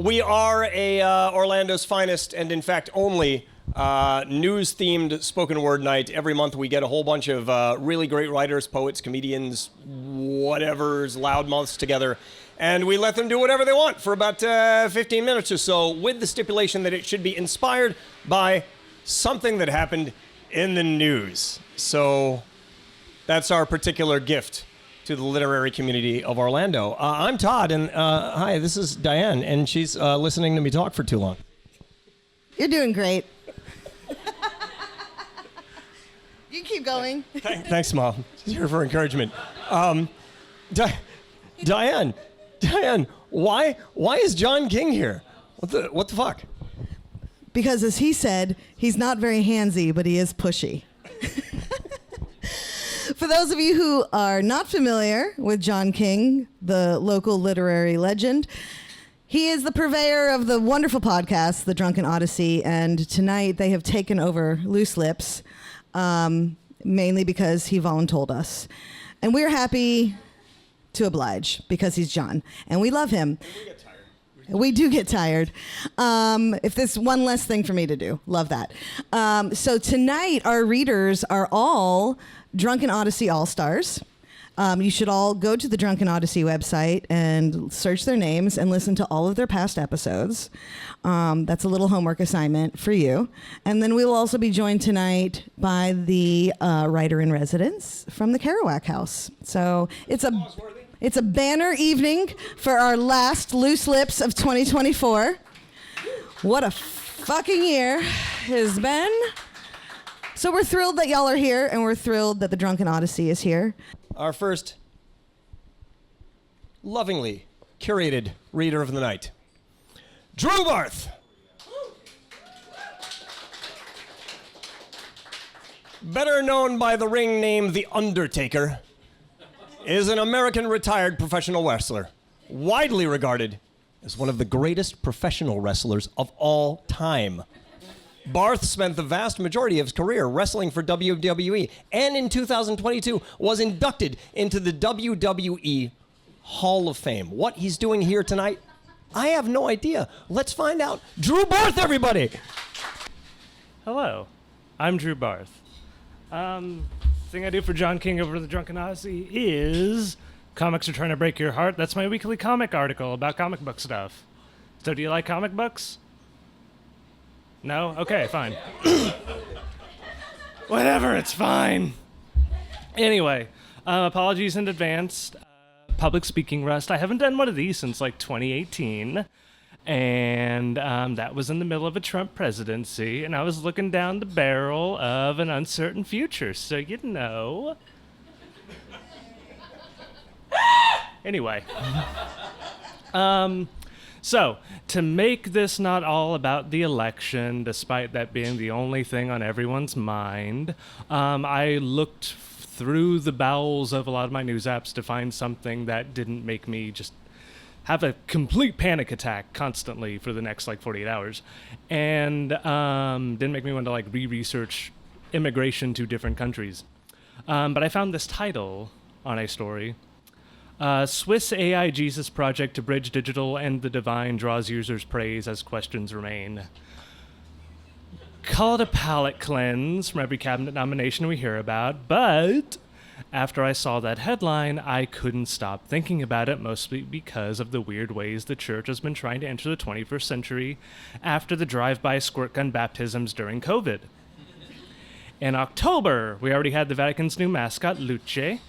We are Orlando's finest, and in fact only, news-themed spoken word night. Every month we get a whole bunch of really great writers, poets, comedians, whatever's, loudmouths together, and we let them do whatever they want for about 15 minutes or so, with the stipulation that it should be inspired by something that happened in the news. So that's our particular gift to the literary community of Orlando. I'm Todd, and hi, this is Dianne, and she's listening to me talk for too long. You're doing great. You keep going. Thanks, Mom. She's here for encouragement. Dianne, why is John King here? What the fuck? Because as he said, he's not very handsy, but he is pushy. For those of you who are not familiar with John King, the local literary legend, he is the purveyor of the wonderful podcast, The Drunken Odyssey, and tonight they have taken over Loose Lips, mainly because he voluntold us. And we're happy to oblige, because he's John, and we love him. We do get tired. If there's one less thing for me to do, love that. So tonight, our readers are all Drunken Odyssey All-Stars. You should all go to the Drunken Odyssey website and search their names and listen to all of their past episodes. That's a little homework assignment for you. And then we will also be joined tonight by the writer-in-residence from the Kerouac House. So it's a banner evening for our last Loose Lips of 2024. What a fucking year has been. So we're thrilled that y'all are here, and we're thrilled that the Drunken Odyssey is here. Our first lovingly curated reader of the night, Drew Barth. Better known by the ring name The Undertaker, is an American retired professional wrestler, widely regarded as one of the greatest professional wrestlers of all time. Barth spent the vast majority of his career wrestling for WWE, and in 2022 was inducted into the WWE Hall of Fame. What he's doing here tonight, I have no idea. Let's find out. Drew Barth, everybody! Hello, I'm Drew Barth. Thing I do for John King over the Drunken Odyssey is Comics Are Trying to Break Your Heart. That's my weekly comic article about comic book stuff. So do you like comic books? No? Okay, fine. Whatever, it's fine. Anyway, apologies in advance. Public speaking rust. I haven't done one of these since like 2018. And that was in the middle of a Trump presidency. And I was looking down the barrel of an uncertain future. So, you know. Anyway. So, to make this not all about the election, despite that being the only thing on everyone's mind, I looked through the bowels of a lot of my news apps to find something that didn't make me just have a complete panic attack constantly for the next, 48 hours, and didn't make me want to, re-research immigration to different countries. But I found this title on a story. Swiss AI Jesus project to bridge digital and the divine draws users' praise as questions remain. Call it a palate cleanse from every cabinet nomination we hear about, but after I saw that headline, I couldn't stop thinking about it, mostly because of the weird ways the church has been trying to enter the 21st century after the drive-by squirt gun baptisms during COVID. In October, we already had the Vatican's new mascot, Luce.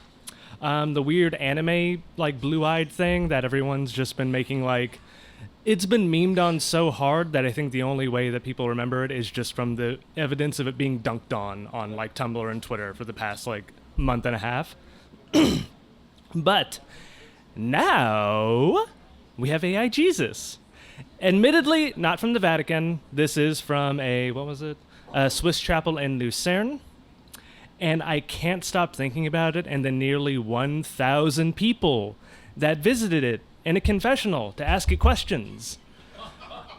The weird anime, blue-eyed thing that everyone's just been making, it's been memed on so hard that I think the only way that people remember it is just from the evidence of it being dunked on Tumblr and Twitter for the past, month and a half. But now we have AI Jesus. Admittedly, not from the Vatican. This is from a Swiss chapel in Lucerne. And I can't stop thinking about it and the nearly 1,000 people that visited it in a confessional to ask it questions.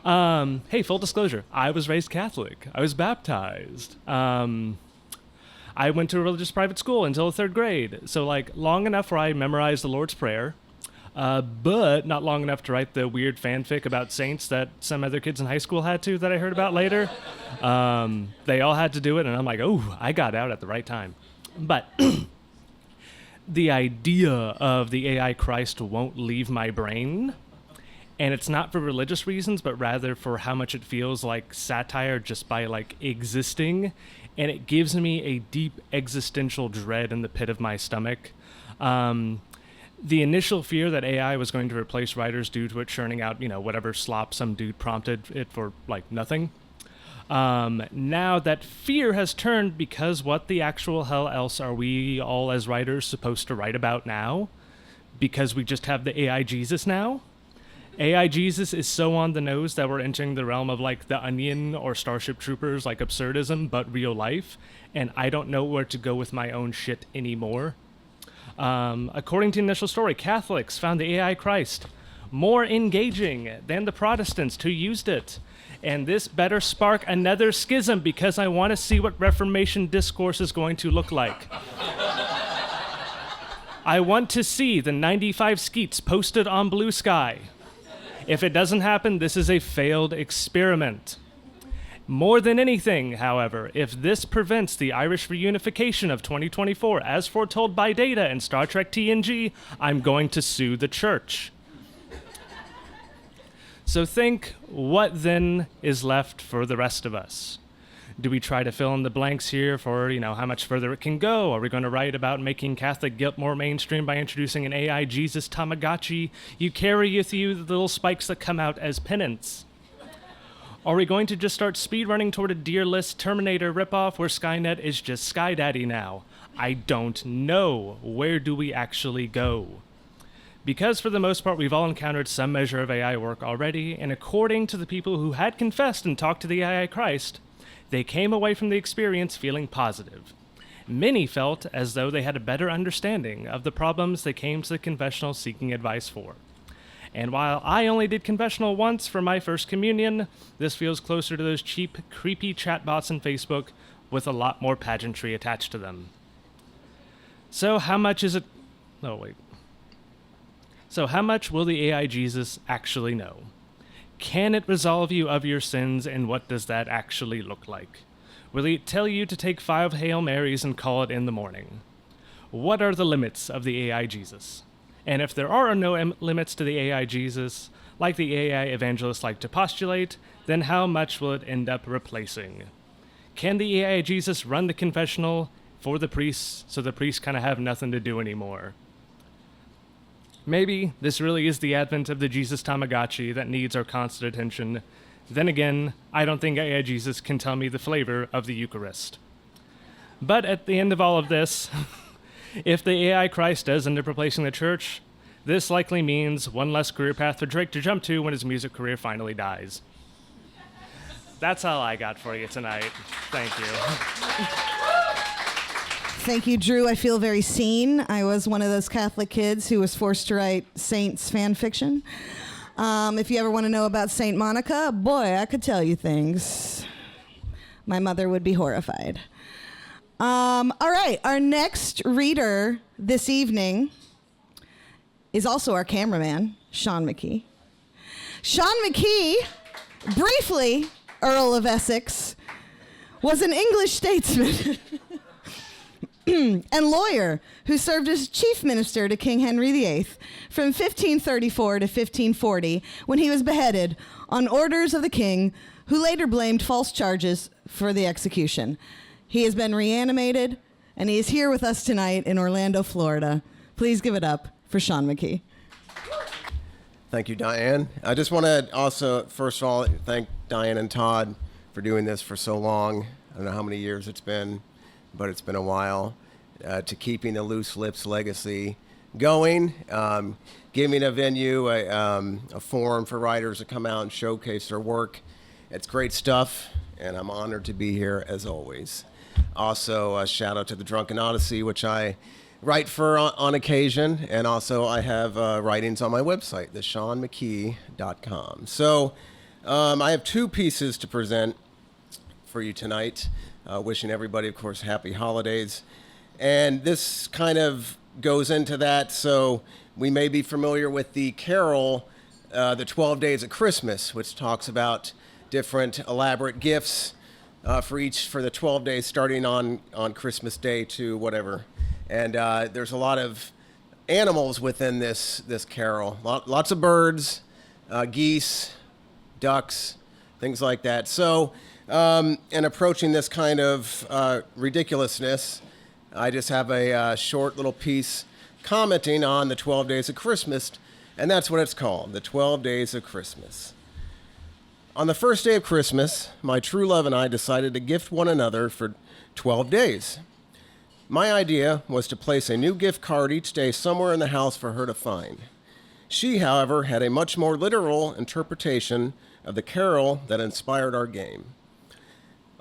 Hey, full disclosure, I was raised Catholic. I was baptized. I went to a religious private school until the 3rd grade. So, long enough where I memorized the Lord's Prayer. but not long enough to write the weird fanfic about saints that some other kids in high school had to, that I heard about later. They all had to do it, and I'm like, oh, I got out at the right time. But the idea of the AI Christ won't leave my brain, and it's not for religious reasons, but rather for how much it feels like satire just by, like, existing, and it gives me a deep existential dread in the pit of my stomach. The initial fear that AI was going to replace writers due to it churning out, whatever slop some dude prompted it for, like, nothing. Now that fear has turned because what the actual hell else are we all as writers supposed to write about now? Because we just have the AI Jesus now? AI Jesus is so on the nose that we're entering the realm of, like, The Onion or Starship Troopers, like absurdism, but real life, and I don't know where to go with my own shit anymore. According to the initial story, Catholics found the AI Christ more engaging than the Protestants who used it. And this better spark another schism because I want to see what Reformation discourse is going to look like. I want to see the 95 skeets posted on Blue Sky. If it doesn't happen, this is a failed experiment. More than anything, however, if this prevents the Irish reunification of 2024 as foretold by Data in Star Trek TNG, I'm going to sue the church. So think, what then is left for the rest of us? Do we try to fill in the blanks here for, how much further it can go? Are we going to write about making Catholic guilt more mainstream by introducing an AI Jesus Tamagotchi you carry with you the little spikes that come out as penance? Are we going to just start speedrunning toward a Dear List Terminator ripoff where Skynet is just Sky Daddy now? I don't know. Where do we actually go? Because for the most part, we've all encountered some measure of AI work already, and according to the people who had confessed and talked to the AI Christ, they came away from the experience feeling positive. Many felt as though they had a better understanding of the problems they came to the confessional seeking advice for. And while I only did confessional once for my first communion, this feels closer to those cheap, creepy chatbots on Facebook with a lot more pageantry attached to them. So how much is it... Oh, wait. So how much will the AI Jesus actually know? Can it absolve you of your sins, and what does that actually look like? Will it tell you to take 5 Hail Marys and call it in the morning? What are the limits of the AI Jesus? And if there are no limits to the AI Jesus, like the AI evangelists like to postulate, then how much will it end up replacing? Can the AI Jesus run the confessional for the priests so the priests kind of have nothing to do anymore? Maybe this really is the advent of the Jesus Tamagotchi that needs our constant attention. Then again, I don't think AI Jesus can tell me the flavor of the Eucharist. But at the end of all of this, if the AI Christ does end up replacing the church, this likely means one less career path for Drake to jump to when his music career finally dies. That's all I got for you tonight. Thank you. Thank you, Drew. I feel very seen. I was one of those Catholic kids who was forced to write Saints fan fiction. If you ever want to know about Saint Monica, boy, I could tell you things. My mother would be horrified. All right, our next reader this evening is also our cameraman, Shawn McKee. Shawn McKee, briefly Earl of Essex, was an English statesman and lawyer who served as chief minister to King Henry VIII from 1534 to 1540 when he was beheaded on orders of the king, who later blamed false charges for the execution. He has been reanimated, and he is here with us tonight in Orlando, Florida. Please give it up for Shawn McKee. Thank you, Dianne. I just want to also, first of all, thank Dianne and Todd for doing this for so long. I don't know how many years it's been, but it's been a while, to keeping the Loose Lips legacy going, giving a venue, a forum for writers to come out and showcase their work. It's great stuff, and I'm honored to be here as always. Also, a shout out to the Drunken Odyssey, which I write for on occasion, and also I have writings on my website, theshawnmckee.com. So I have 2 pieces to present for you tonight. Wishing everybody, of course, happy holidays. And this kind of goes into that. So we may be familiar with the carol, the 12 Days of Christmas, which talks about different elaborate gifts for the 12 days starting on Christmas Day to whatever. And there's a lot of animals within this carol. Lots of birds, geese, ducks, things like that. So, in approaching this kind of ridiculousness, I just have a short little piece commenting on the 12 Days of Christmas, and that's what it's called, the 12 Days of Christmas. On the first day of Christmas, my true love and I decided to gift one another for 12 days. My idea was to place a new gift card each day somewhere in the house for her to find. She, however, had a much more literal interpretation of the carol that inspired our game.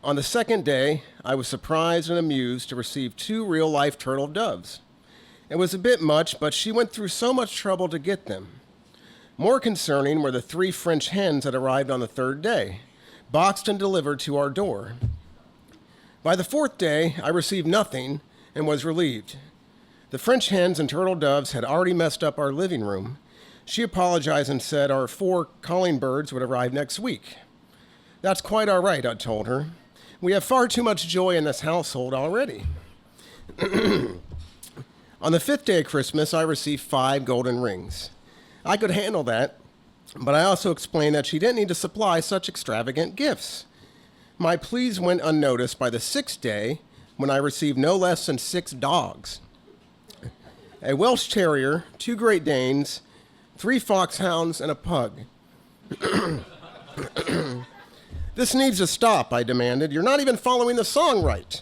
On the second day, I was surprised and amused to receive 2 real-life turtle doves. It was a bit much, but she went through so much trouble to get them. More concerning were the 3 French hens that arrived on the third day, boxed and delivered to our door. By the 4th day, I received nothing and was relieved. The French hens and turtle doves had already messed up our living room. She apologized and said our 4 calling birds would arrive next week. That's quite all right, I told her. We have far too much joy in this household already. On the 5th day of Christmas, I received 5 golden rings. I could handle that, but I also explained that she didn't need to supply such extravagant gifts. My pleas went unnoticed by the 6th day, when I received no less than 6 dogs. A Welsh Terrier, 2 Great Danes, 3 foxhounds, and a pug. This needs to stop, I demanded. You're not even following the song right.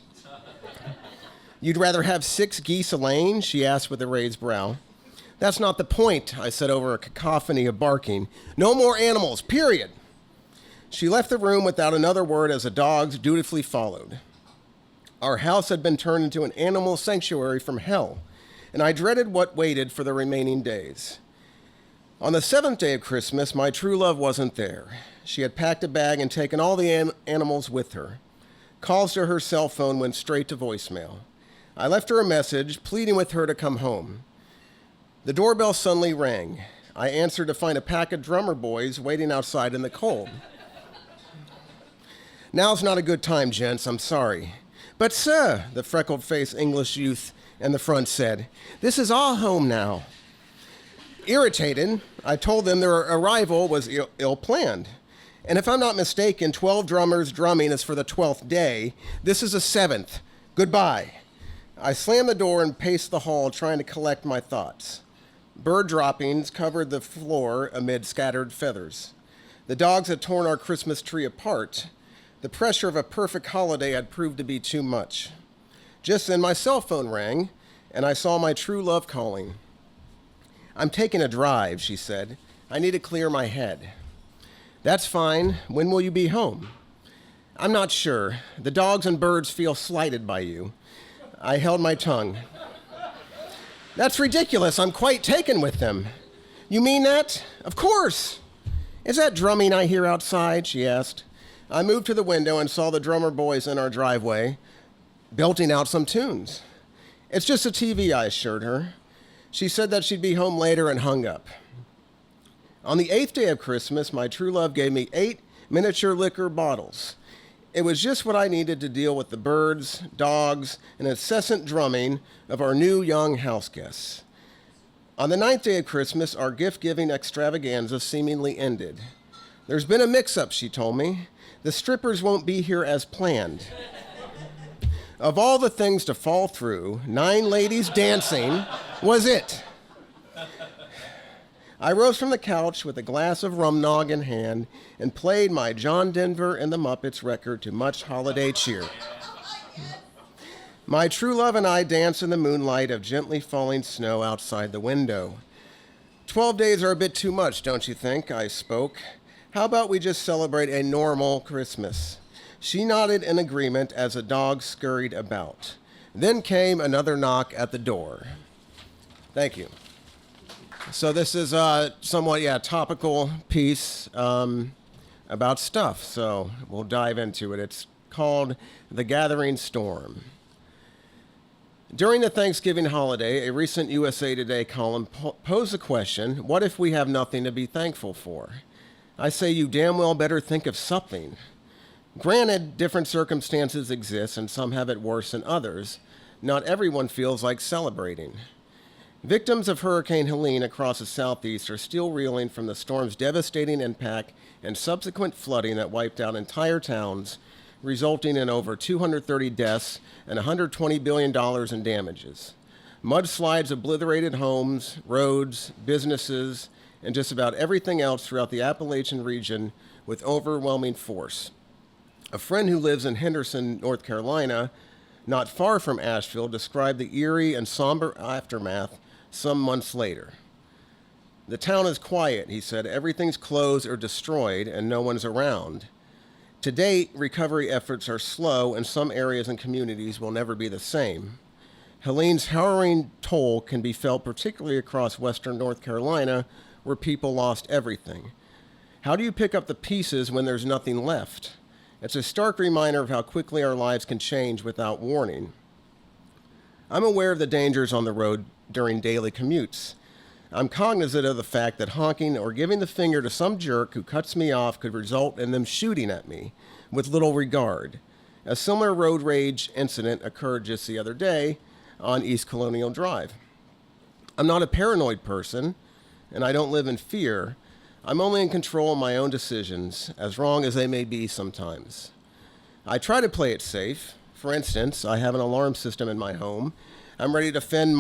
You'd rather have 6 geese a lane? She asked with a raised brow. That's not the point, I said over a cacophony of barking. No more animals, period. She left the room without another word as the dogs dutifully followed. Our house had been turned into an animal sanctuary from hell, and I dreaded what waited for the remaining days. On the 7th day of Christmas, my true love wasn't there. She had packed a bag and taken all the animals with her. Calls to her cell phone went straight to voicemail. I left her a message, pleading with her to come home. The doorbell suddenly rang. I answered to find a pack of drummer boys waiting outside in the cold. Now's not a good time, gents, I'm sorry. But sir, the freckled-faced English youth in the front said, this is our home now. Irritated, I told them their arrival was ill-planned. And if I'm not mistaken, 12 drummers drumming is for the 12th day. This is the 7th. Goodbye. I slammed the door and paced the hall, trying to collect my thoughts. Bird droppings covered the floor amid scattered feathers. The dogs had torn our Christmas tree apart. The pressure of a perfect holiday had proved to be too much. Just then my cell phone rang, and I saw my true love calling. I'm taking a drive, she said. I need to clear my head. That's fine. When will you be home? I'm not sure. The dogs and birds feel slighted by you. I held my tongue. That's ridiculous. I'm quite taken with them. You mean that? Of course. Is that drumming I hear outside? She asked. I moved to the window and saw the drummer boys in our driveway belting out some tunes. It's just a TV, I assured her. She said that she'd be home later and hung up. On the 8th day of Christmas, my true love gave me 8 miniature liquor bottles. It was just what I needed to deal with the birds, dogs, and incessant drumming of our new young house guests. On the 9th day of Christmas, our gift-giving extravaganza seemingly ended. There's been a mix-up, she told me. The strippers won't be here as planned. Of all the things to fall through, 9 ladies dancing was it. I rose from the couch with a glass of rum nog in hand and played my John Denver and the Muppets record to much holiday cheer. My true love and I danced in the moonlight of gently falling snow outside the window. 12 days are a bit too much, don't you think? I spoke. How about we just celebrate a normal Christmas? She nodded in agreement as the dog scurried about. Then came another knock at the door. Thank you. So this is a somewhat, topical piece about stuff. So we'll dive into it. It's called The Gathering Storm. During the Thanksgiving holiday, a recent USA Today column posed the question, what if we have nothing to be thankful for? I say you damn well better think of something. Granted, different circumstances exist and some have it worse than others. Not everyone feels like celebrating. Victims of Hurricane Helene across the southeast are still reeling from the storm's devastating impact and subsequent flooding that wiped out entire towns, resulting in over 230 deaths and $120 billion in damages. Mudslides obliterated homes, roads, businesses, and just about everything else throughout the Appalachian region with overwhelming force. A friend who lives in Henderson, North Carolina, not far from Asheville, described the eerie and somber aftermath some months later. The town is quiet, he said. Everything's closed or destroyed, and no one's around. To date, recovery efforts are slow, and some areas and communities will never be the same. Helene's harrowing toll can be felt particularly across western North Carolina, where people lost everything. How do you pick up the pieces when there's nothing left? It's a stark reminder of how quickly our lives can change without warning. I'm aware of the dangers on the road during daily commutes. I'm cognizant of the fact that honking or giving the finger to some jerk who cuts me off could result in them shooting at me with little regard. A similar road rage incident occurred just the other day on East Colonial Drive. I'm not a paranoid person, and I don't live in fear. I'm only in control of my own decisions, as wrong as they may be sometimes. I try to play it safe. For instance, I have an alarm system in my home. I'm ready to defend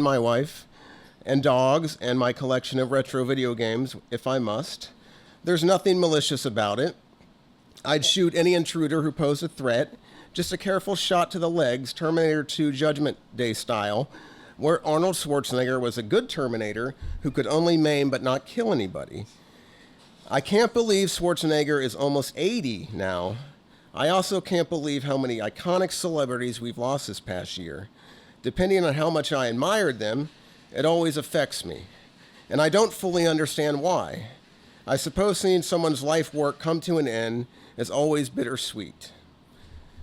my wife and dogs and my collection of retro video games if I must. There's nothing malicious about it. I'd shoot any intruder who posed a threat, just a careful shot to the legs, Terminator 2 Judgment Day style, where Arnold Schwarzenegger was a good Terminator who could only maim but not kill anybody. I can't believe Schwarzenegger is almost 80 now. I also can't believe how many iconic celebrities we've lost this past year. Depending on how much I admired them, it always affects me. And I don't fully understand why. I suppose seeing someone's life work come to an end is always bittersweet.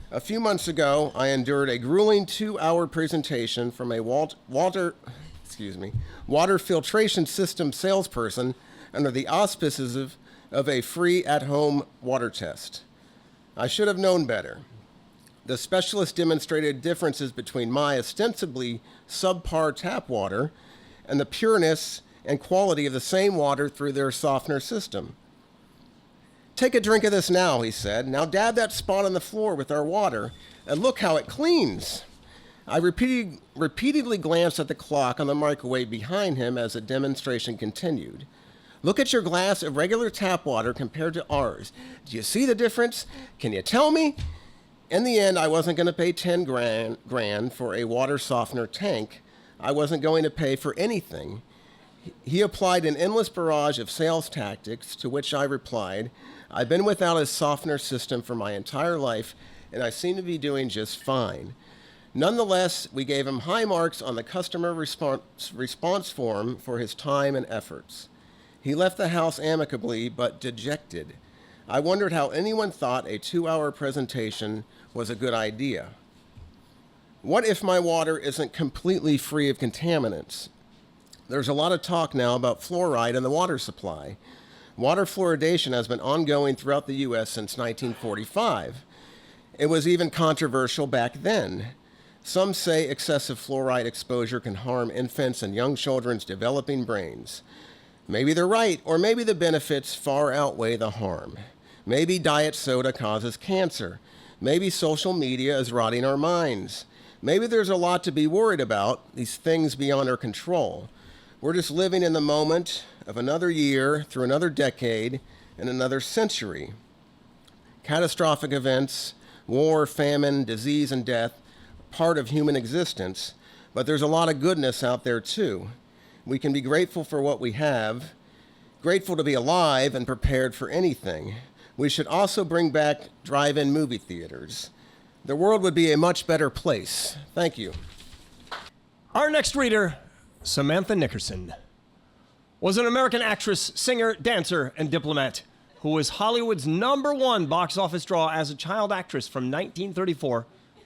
A few months ago, I endured a grueling 2-hour presentation from a water filtration system salesperson under the auspices of a free at-home water test. I should have known better. The specialist demonstrated differences between my ostensibly subpar tap water and the pureness and quality of the same water through their softener system. Take a drink of this now, he said. Now dab that spot on the floor with our water, and look how it cleans. I repeatedly glanced at the clock on the microwave behind him as the demonstration continued. Look at your glass of regular tap water compared to ours. Do you see the difference? Can you tell me? In the end, I wasn't going to pay 10 grand for a water softener tank. I wasn't going to pay for anything. He applied an endless barrage of sales tactics, to which I replied, I've been without a softener system for my entire life, and I seem to be doing just fine. Nonetheless, we gave him high marks on the customer response form for his time and efforts. He left the house amicably, but dejected. I wondered how anyone thought a 2-hour presentation was a good idea. What if my water isn't completely free of contaminants? There's a lot of talk now about fluoride in the water supply. Water fluoridation has been ongoing throughout the U.S. since 1945. It was even controversial back then. Some say excessive fluoride exposure can harm infants and young children's developing brains. Maybe they're right, or maybe the benefits far outweigh the harm. Maybe diet soda causes cancer. Maybe social media is rotting our minds. Maybe there's a lot to be worried about, these things beyond our control. We're just living in the moment of another year, through another decade, and another century. Catastrophic events, war, famine, disease, and death are part of human existence, but there's a lot of goodness out there too. We can be grateful for what we have, grateful to be alive and prepared for anything. We should also bring back drive-in movie theaters. The world would be a much better place. Thank you. Our next reader, Samantha Nickerson, was an American actress, singer, dancer, and diplomat who was Hollywood's #1 box office draw as a child actress from 1934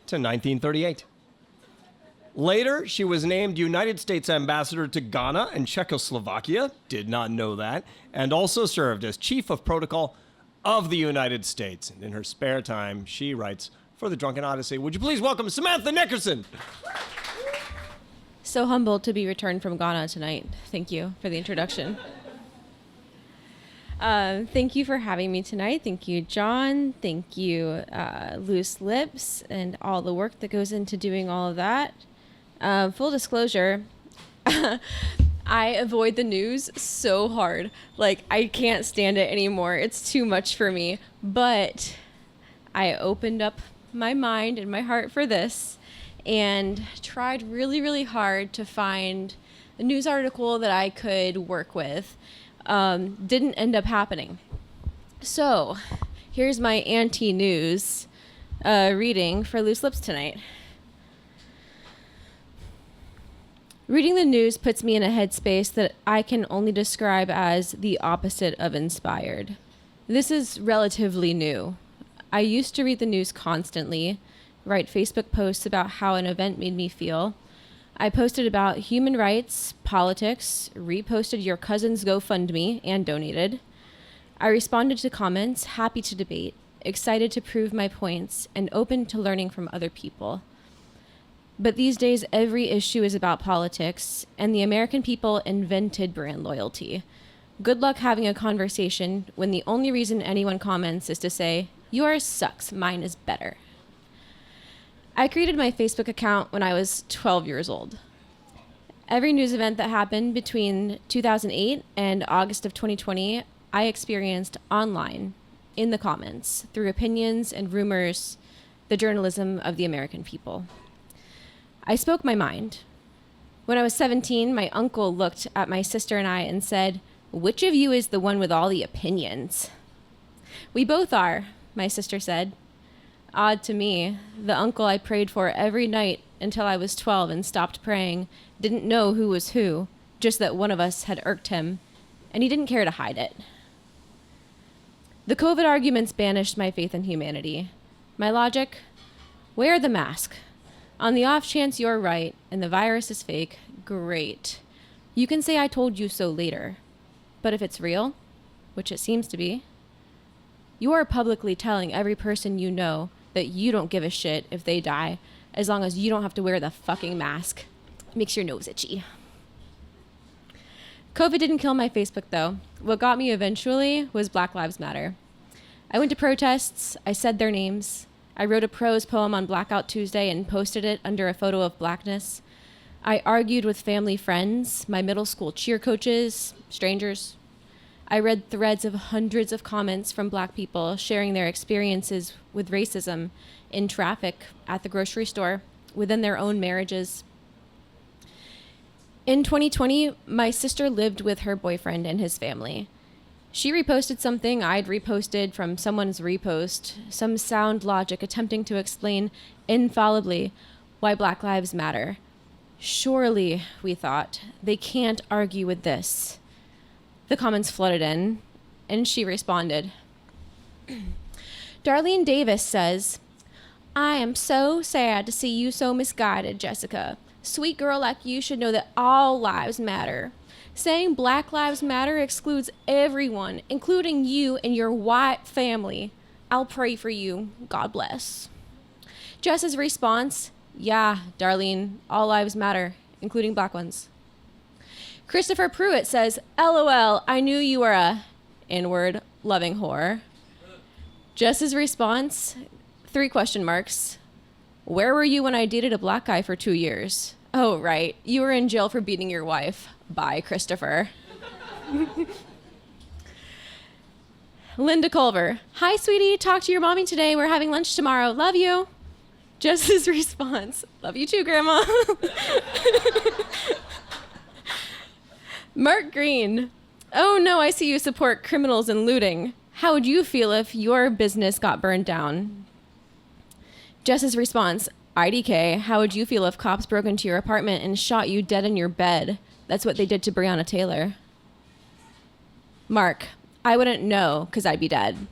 to 1938. Later, she was named United States Ambassador to Ghana and Czechoslovakia, did not know that, and also served as Chief of Protocol of the United States. And in her spare time, she writes for The Drunken Odyssey. Would you please welcome Samantha Nickerson? So humbled to be returned from Ghana tonight. Thank you for the introduction. Thank you for having me tonight. Thank you, John. Thank you, Loose Lips, and all the work that goes into doing all of that. Full disclosure, I avoid the news so hard. Like, I can't stand it anymore. It's too much for me. But I opened up my mind and my heart for this and tried really, really hard to find a news article that I could work with. Didn't end up happening. So here's my anti-news reading for Loose Lips tonight. Reading the news puts me in a headspace that I can only describe as the opposite of inspired. This is relatively new. I used to read the news constantly, write Facebook posts about how an event made me feel. I posted about human rights, politics, reposted your cousin's GoFundMe, and donated. I responded to comments, happy to debate, excited to prove my points, and open to learning from other people. But these days, every issue is about politics, and the American people invented brand loyalty. Good luck having a conversation when the only reason anyone comments is to say, yours sucks, mine is better. I created my Facebook account when I was 12 years old. Every news event that happened between 2008 and August of 2020, I experienced online, in the comments, through opinions and rumors, the journalism of the American people. I spoke my mind. When I was 17, my uncle looked at my sister and I and said, "Which of you is the one with all the opinions?" "We both are," my sister said. Odd to me, the uncle I prayed for every night until I was 12 and stopped praying didn't know who was who, just that one of us had irked him, and he didn't care to hide it. The COVID arguments banished my faith in humanity. My logic? Wear the mask. On the off chance you're right and the virus is fake, great. You can say I told you so later. But if it's real, which it seems to be, you are publicly telling every person you know that you don't give a shit if they die, as long as you don't have to wear the fucking mask. Makes your nose itchy. COVID didn't kill my Facebook, though. What got me eventually was Black Lives Matter. I went to protests, I said their names. I wrote a prose poem on Blackout Tuesday and posted it under a photo of blackness. I argued with family friends, my middle school cheer coaches, strangers. I read threads of hundreds of comments from Black people sharing their experiences with racism in traffic, at the grocery store, within their own marriages. In 2020, my sister lived with her boyfriend and his family. She reposted something I'd reposted from someone's repost, some sound logic attempting to explain infallibly why Black Lives Matter. Surely, we thought, they can't argue with this. The comments flooded in, and she responded. Darlene Davis says, "I am so sad to see you so misguided, Jessica. Sweet girl like you should know that all lives matter. Saying Black Lives Matter excludes everyone, including you and your white family. I'll pray for you. God bless." Jess's response, "Yeah, Darlene, all lives matter, including Black ones." Christopher Pruitt says, "LOL, I knew you were a N-word loving whore." Jess's response, 3 question marks. "Where were you when I dated a Black guy for 2 years?" "Oh, right. You were in jail for beating your wife." Bye, Christopher. Linda Culver. "Hi, sweetie. Talk to your mommy today. We're having lunch tomorrow. Love you." Jess's response. "Love you too, Grandma." Mark Green. "Oh, no, I see you support criminals and looting. How would you feel if your business got burned down?" Jess's response. "IDK, how would you feel if cops broke into your apartment and shot you dead in your bed? That's what they did to Breonna Taylor." Mark. "I wouldn't know, because I'd be dead."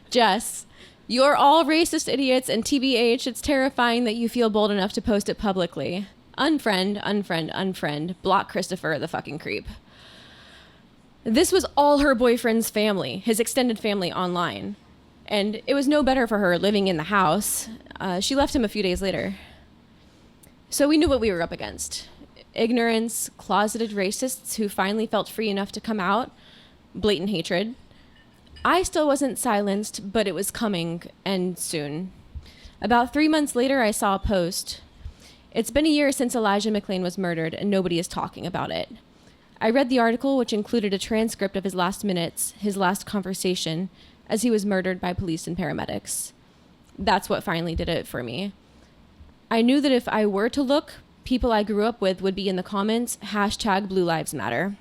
Jess. You're all racist idiots, and TBH, it's terrifying that you feel bold enough to post it publicly. Unfriend, unfriend, unfriend. Block Christopher, the fucking creep. This was all her boyfriend's family, his extended family, online. And it was no better for her living in the house. She left him a few days later. So we knew what we were up against. Ignorance, closeted racists who finally felt free enough to come out, blatant hatred. I still wasn't silenced, but it was coming, and soon. About 3 months later, I saw a post. It's been a year since Elijah McClain was murdered, and nobody is talking about it. I read the article, which included a transcript of his last minutes, his last conversation, as he was murdered by police and paramedics. That's what finally did it for me. I knew that if I were to look, people I grew up with would be in the comments, #Blue Lives Matter.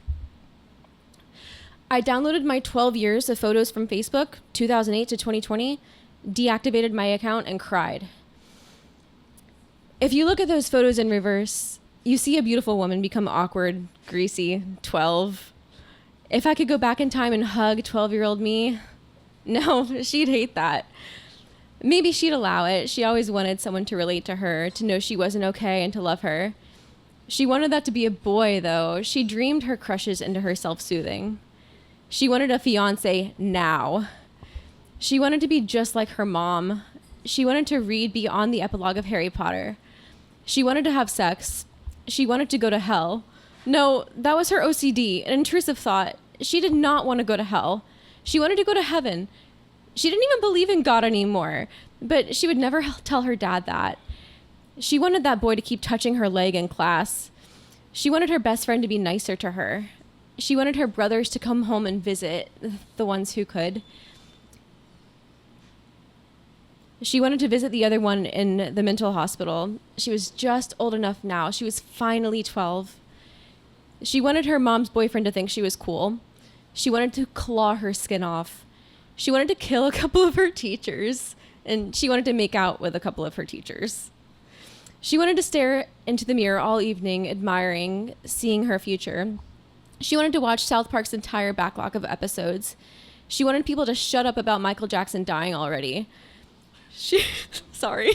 I downloaded my 12 years of photos from Facebook, 2008 to 2020, deactivated my account, and cried. If you look at those photos in reverse, you see a beautiful woman become awkward, greasy, 12. If I could go back in time and hug 12-year-old me, no, she'd hate that. Maybe she'd allow it. She always wanted someone to relate to her, to know she wasn't okay and to love her. She wanted that to be a boy, though. She dreamed her crushes into her self-soothing. She wanted a fiance now. She wanted to be just like her mom. She wanted to read beyond the epilogue of Harry Potter. She wanted to have sex. She wanted to go to hell. No, that was her OCD, an intrusive thought. She did not want to go to hell. She wanted to go to heaven. She didn't even believe in God anymore, but she would never tell her dad that. She wanted that boy to keep touching her leg in class. She wanted her best friend to be nicer to her. She wanted her brothers to come home and visit, the ones who could. She wanted to visit the other one in the mental hospital. She was just old enough now. She was finally 12. She wanted her mom's boyfriend to think she was cool. She wanted to claw her skin off. She wanted to kill a couple of her teachers, and she wanted to make out with a couple of her teachers. She wanted to stare into the mirror all evening, admiring, seeing her future. She wanted to watch South Park's entire backlog of episodes. She wanted people to shut up about Michael Jackson dying already. Sorry.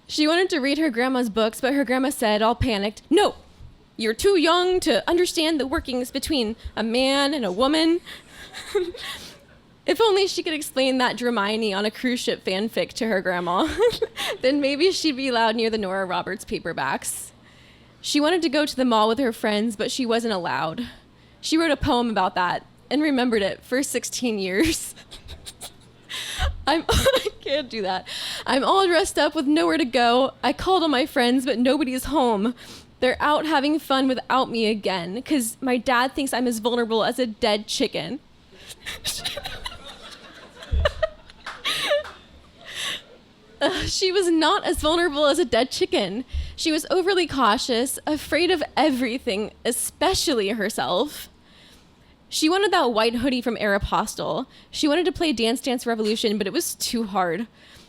She wanted to read her grandma's books, but her grandma said, all panicked, "No, you're too young to understand the workings between a man and a woman." If only she could explain that Hermione on a cruise ship fanfic to her grandma, then maybe she'd be allowed near the Nora Roberts paperbacks. She wanted to go to the mall with her friends, but she wasn't allowed. She wrote a poem about that and remembered it for 16 years. I can't do that. I'm all dressed up with nowhere to go. I called all my friends, but nobody's home. They're out having fun without me again, because my dad thinks I'm as vulnerable as a dead chicken. She was not as vulnerable as a dead chicken. She was overly cautious, afraid of everything, especially herself. She wanted that white hoodie from Aeropostale. She wanted to play Dance Dance Revolution, but it was too hard.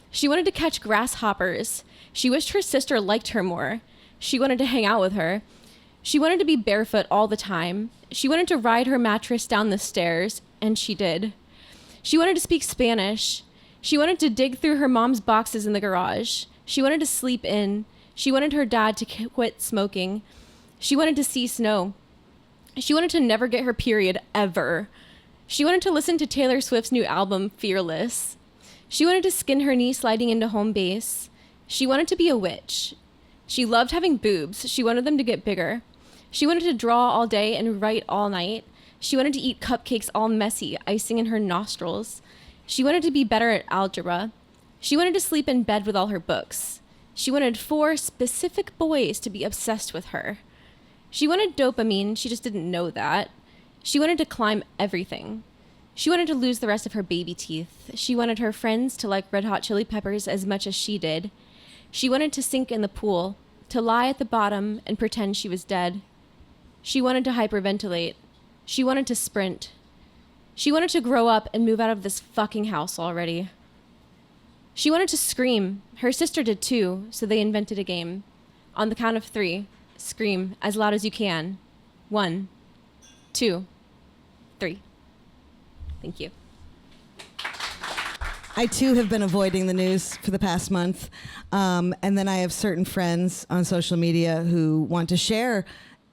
She wanted to catch grasshoppers. She wished her sister liked her more. She wanted to hang out with her. She wanted to be barefoot all the time. She wanted to ride her mattress down the stairs, and she did. She wanted to speak Spanish. She wanted to dig through her mom's boxes in the garage. She wanted to sleep in. She wanted her dad to quit smoking. She wanted to see snow. She wanted to never get her period, ever. She wanted to listen to Taylor Swift's new album, Fearless. She wanted to skin her knee sliding into home base. She wanted to be a witch. She loved having boobs. She wanted them to get bigger. She wanted to draw all day and write all night. She wanted to eat cupcakes all messy, icing in her nostrils. She wanted to be better at algebra. She wanted to sleep in bed with all her books. She wanted 4 specific boys to be obsessed with her. She wanted dopamine, she just didn't know that. She wanted to climb everything. She wanted to lose the rest of her baby teeth. She wanted her friends to like Red Hot Chili Peppers as much as she did. She wanted to sink in the pool, to lie at the bottom and pretend she was dead. She wanted to hyperventilate. She wanted to sprint. She wanted to grow up and move out of this fucking house already. She wanted to scream. Her sister did too, so they invented a game. On the count of 3, scream as loud as you can. 1, 2, 3. Thank you. I too have been avoiding the news for the past month. And then I have certain friends on social media who want to share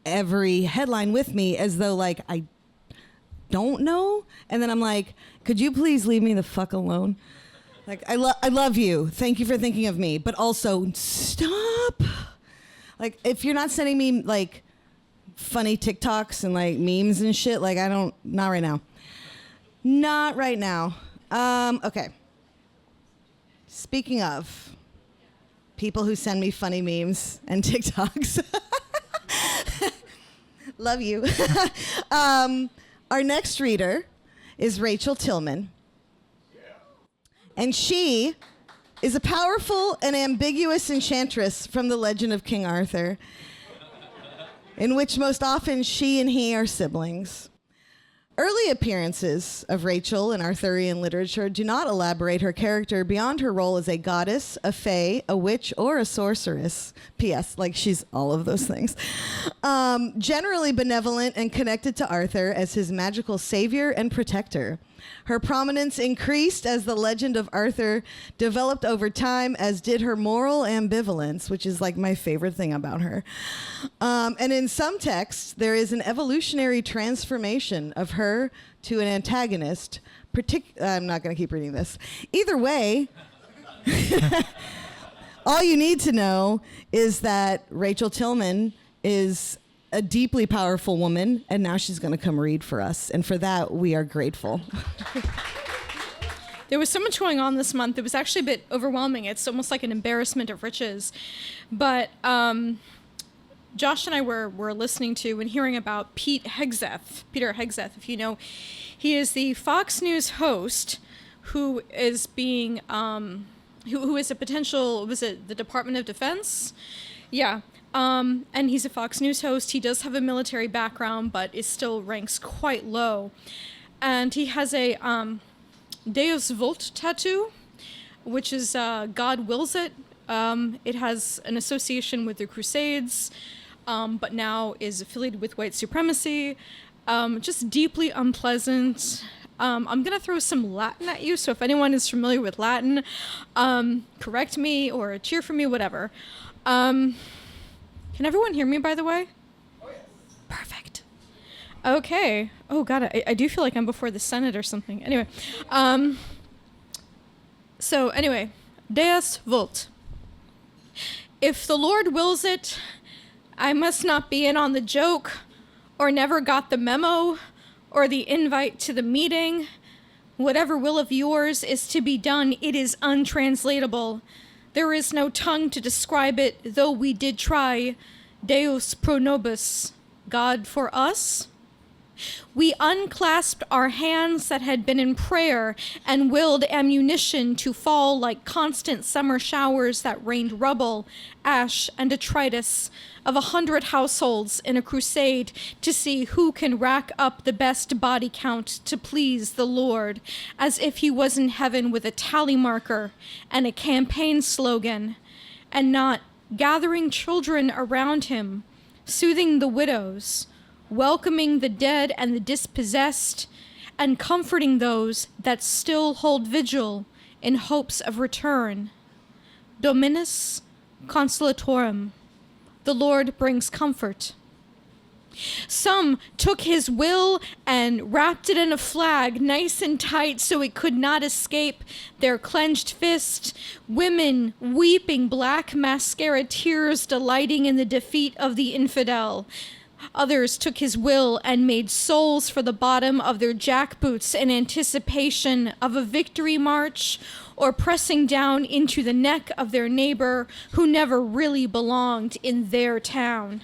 every headline with me as though like I don't know. And then I'm like, could you please leave me the fuck alone? Like, I love you. Thank you for thinking of me. But also, stop. Like, if you're not sending me, like, funny TikToks and, like, memes and shit, like, not right now. Not right now. Okay. Speaking of people who send me funny memes and TikToks. Love you. Our next reader is Rachael Tillman. And she is a powerful and ambiguous enchantress from the legend of King Arthur, in which most often she and he are siblings. Early appearances of Rachael in Arthurian literature do not elaborate her character beyond her role as a goddess, a fae, a witch, or a sorceress. P.S. Like she's all of those things. Generally benevolent and connected to Arthur as his magical savior and protector. Her prominence increased as the legend of Arthur developed over time, as did her moral ambivalence, which is like my favorite thing about her. And in some texts, there is an evolutionary transformation of her to an antagonist. I'm not going to keep reading this. Either way, all you need to know is that Rachael Tillman is a deeply powerful woman, and now she's going to come read for us. And for that, we are grateful. There was so much going on this month. It was actually a bit overwhelming. It's almost like an embarrassment of riches. But Josh and I were listening to and hearing about Peter Hegseth, if you know. He is the Fox News host who is being, who is a potential, was it the Department of Defense? Yeah. And he's a Fox News host. He does have a military background, but it still ranks quite low. And he has a Deus Vult tattoo, which is God wills it. It has an association with the Crusades, but now is affiliated with white supremacy. Just deeply unpleasant. I'm going to throw some Latin at you, so if anyone is familiar with Latin, correct me or cheer for me, whatever. Can everyone hear me, by the way? Oh, yes. Perfect. Okay. Oh, God, I do feel like I'm before the Senate or something. Anyway. So, anyway. Deus vult. If the Lord wills it, I must not be in on the joke, or never got the memo, or the invite to the meeting. Whatever will of yours is to be done, it is untranslatable. There is no tongue to describe it, though we did try. Deus pro nobis, God for us. We unclasped our hands that had been in prayer and willed ammunition to fall like constant summer showers that rained rubble, ash, and detritus of 100 households in a crusade to see who can rack up the best body count to please the Lord, as if he was in heaven with a tally marker and a campaign slogan, and not gathering children around him, soothing the widows, welcoming the dead and the dispossessed, and comforting those that still hold vigil in hopes of return. Dominus consolatorum. The Lord brings comfort. Some took his will and wrapped it in a flag nice and tight so it could not escape their clenched fist. Women weeping black mascara tears, delighting in the defeat of the infidel. Others took his will and made soles for the bottom of their jackboots in anticipation of a victory march, or pressing down into the neck of their neighbor who never really belonged in their town.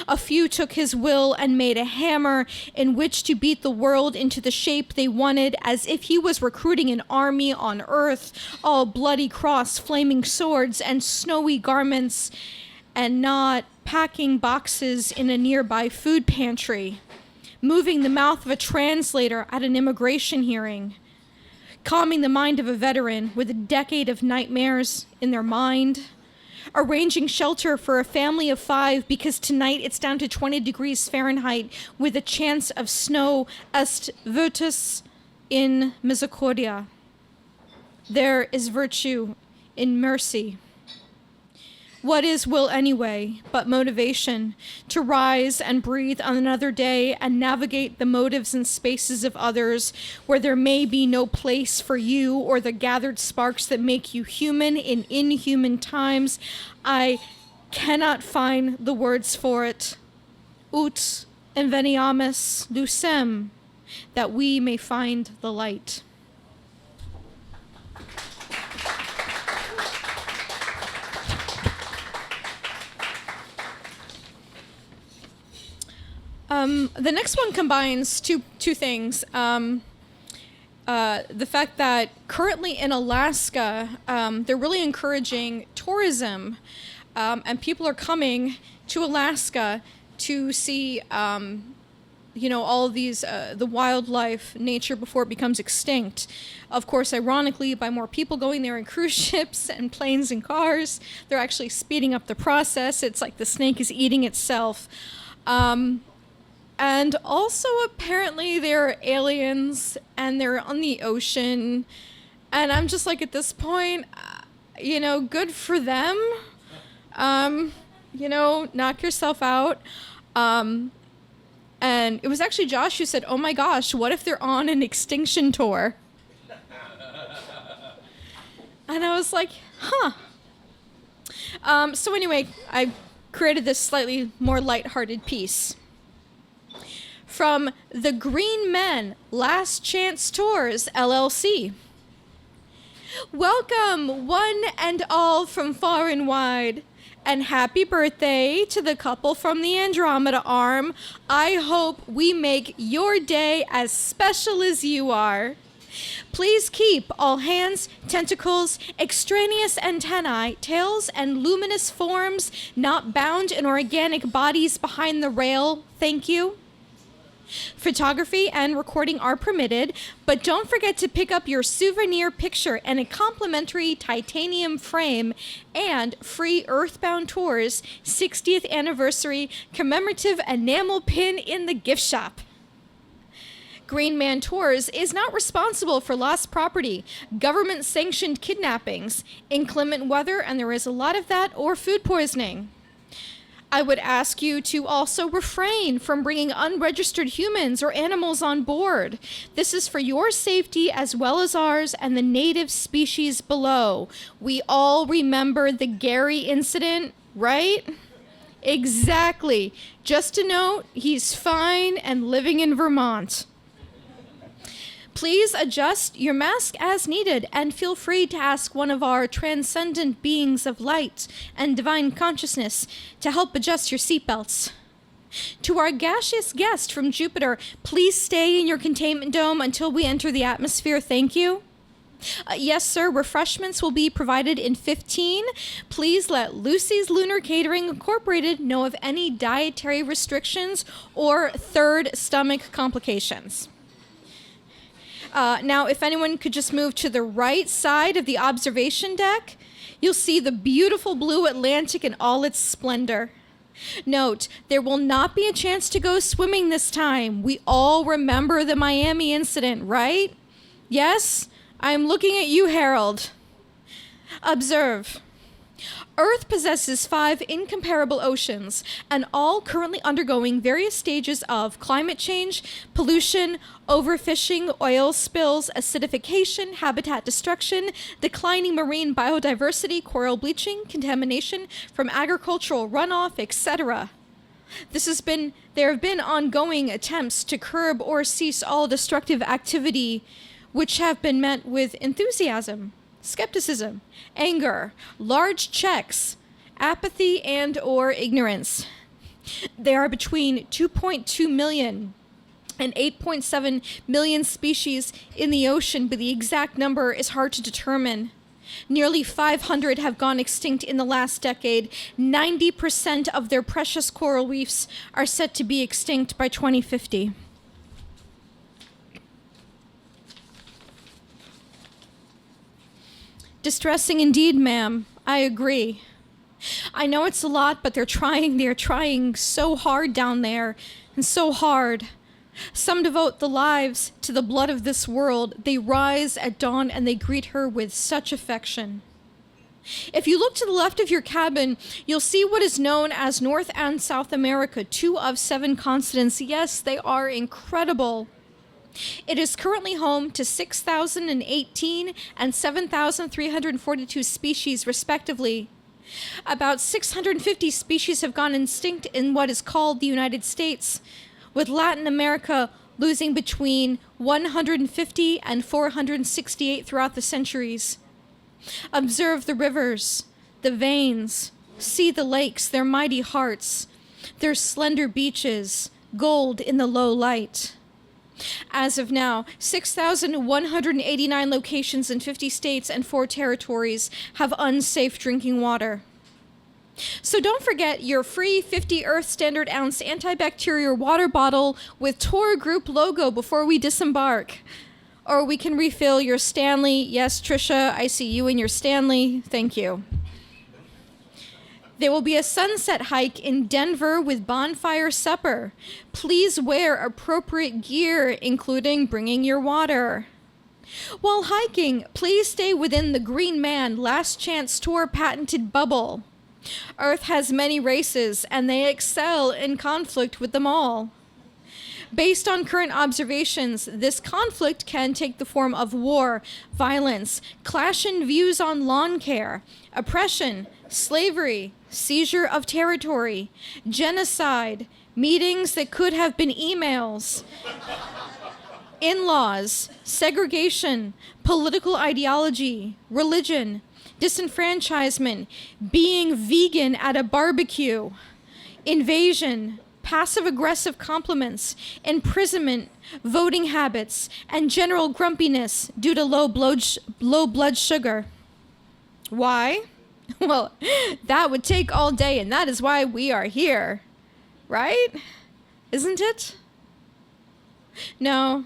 A few took his will and made a hammer in which to beat the world into the shape they wanted, as if he was recruiting an army on earth, all bloody cross, flaming swords, and snowy garments, and not packing boxes in a nearby food pantry, moving the mouth of a translator at an immigration hearing, calming the mind of a veteran with a decade of nightmares in their mind, arranging shelter for a family of 5 because tonight it's down to 20 degrees Fahrenheit with a chance of snow, est virtus in misericordia. there is virtue in mercy. What is will anyway but motivation to rise and breathe on another day and navigate the motives and spaces of others where there may be no place for you or the gathered sparks that make you human in inhuman times? I cannot find the words for it. Ut inveniamus lucem, that we may find the light. The next one combines two things. The fact that currently in Alaska, they're really encouraging tourism, and people are coming to Alaska to see, all of these, the wildlife, nature before it becomes extinct. Of course, ironically, by more people going there in cruise ships and planes and cars, they're actually speeding up the process. It's like the snake is eating itself. And also, apparently, they're aliens, and they're on the ocean. And I'm just like, at this point, good for them. Knock yourself out. And it was actually Josh who said, oh my gosh, what if they're on an extinction tour? And I was like, huh. So anyway, I created this slightly more lighthearted piece. From the Green Men Last Chance Tours, LLC. Welcome, one and all from far and wide, and happy birthday to the couple from the Andromeda Arm. I hope we make your day as special as you are. Please keep all hands, tentacles, extraneous antennae, tails, and luminous forms not bound in organic bodies behind the rail. Thank you. Photography and recording are permitted, but don't forget to pick up your souvenir picture and a complimentary titanium frame and free Earthbound Tours 60th anniversary commemorative enamel pin in the gift shop. Green Man Tours is not responsible for lost property, government-sanctioned kidnappings, inclement weather, and there is a lot of that, or food poisoning. I would ask you to also refrain from bringing unregistered humans or animals on board. This is for your safety as well as ours and the native species below. We all remember the Gary incident, right? Exactly. Just a note, he's fine and living in Vermont. Please adjust your mask as needed and feel free to ask one of our transcendent beings of light and divine consciousness to help adjust your seatbelts. To our gaseous guest from Jupiter, please stay in your containment dome until we enter the atmosphere. Thank you. Yes, sir. Refreshments will be provided in 15. Please let Lucy's Lunar Catering Incorporated know of any dietary restrictions or third stomach complications. Now, if anyone could just move to the right side of the observation deck, you'll see the beautiful blue Atlantic in all its splendor. Note, there will not be a chance to go swimming this time. We all remember the Miami incident, right? Yes? I'm looking at you, Harold. Observe. Earth possesses 5 incomparable oceans, and all currently undergoing various stages of climate change, pollution, overfishing, oil spills, acidification, habitat destruction, declining marine biodiversity, coral bleaching, contamination from agricultural runoff, etc. There have been ongoing attempts to curb or cease all destructive activity, which have been met with enthusiasm, skepticism, anger, large checks, apathy, and or ignorance. There are between 2.2 million and 8.7 million species in the ocean, but the exact number is hard to determine. Nearly 500 have gone extinct in the last decade. 90% of their precious coral reefs are set to be extinct by 2050. Distressing indeed, ma'am. I agree. I know it's a lot, but they're trying so hard down there, and so hard. Some devote the lives to the blood of this world. They rise at dawn and they greet her with such affection. If you look to the left of your cabin, you'll see what is known as North and South America, 2 of 7 continents. Yes, they are incredible. It is currently home to 6,018 and 7,342 species, respectively. About 650 species have gone extinct in what is called the United States, with Latin America losing between 150 and 468 throughout the centuries. Observe the rivers, the veins, see the lakes, their mighty hearts, their slender beaches, gold in the low light. As of now, 6,189 locations in 50 states and 4 territories have unsafe drinking water. So don't forget your free 50 Earth Standard ounce antibacterial water bottle with Tour Group logo before we disembark. Or we can refill your Stanley. Yes, Trisha, I see you in your Stanley. Thank you. There will be a sunset hike in Denver with bonfire supper. Please wear appropriate gear, including bringing your water. While hiking, please stay within the Green Man Last Chance Tour patented bubble. Earth has many races, and they excel in conflict with them all. Based on current observations, this conflict can take the form of war, violence, clash in views on lawn care, oppression, slavery, seizure of territory, genocide, meetings that could have been emails, in-laws, segregation, political ideology, religion, disenfranchisement, being vegan at a barbecue, invasion, passive-aggressive compliments, imprisonment, voting habits, and general grumpiness due to low blood sugar. Why? Well, that would take all day, and that is why we are here. Right? Isn't it? No.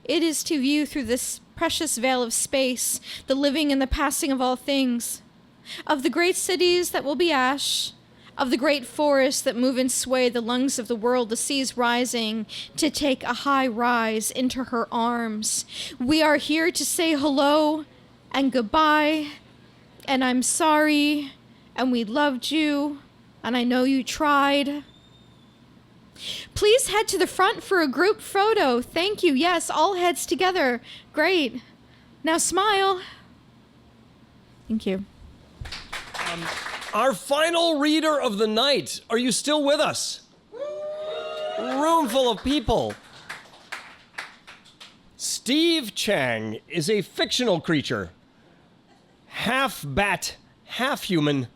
It is to view through this precious veil of space, the living and the passing of all things, of the great cities that will be ash, of the great forests that move and sway the lungs of the world, the seas rising to take a high rise into her arms. We are here to say hello and goodbye, and I'm sorry, and we loved you, and I know you tried. Please head to the front for a group photo. Thank you. Yes, all heads together. Great. Now smile. Thank you. Our final reader of the night. Are you still with us? Room full of people. Steve Chang is a fictional creature, half bat, half human,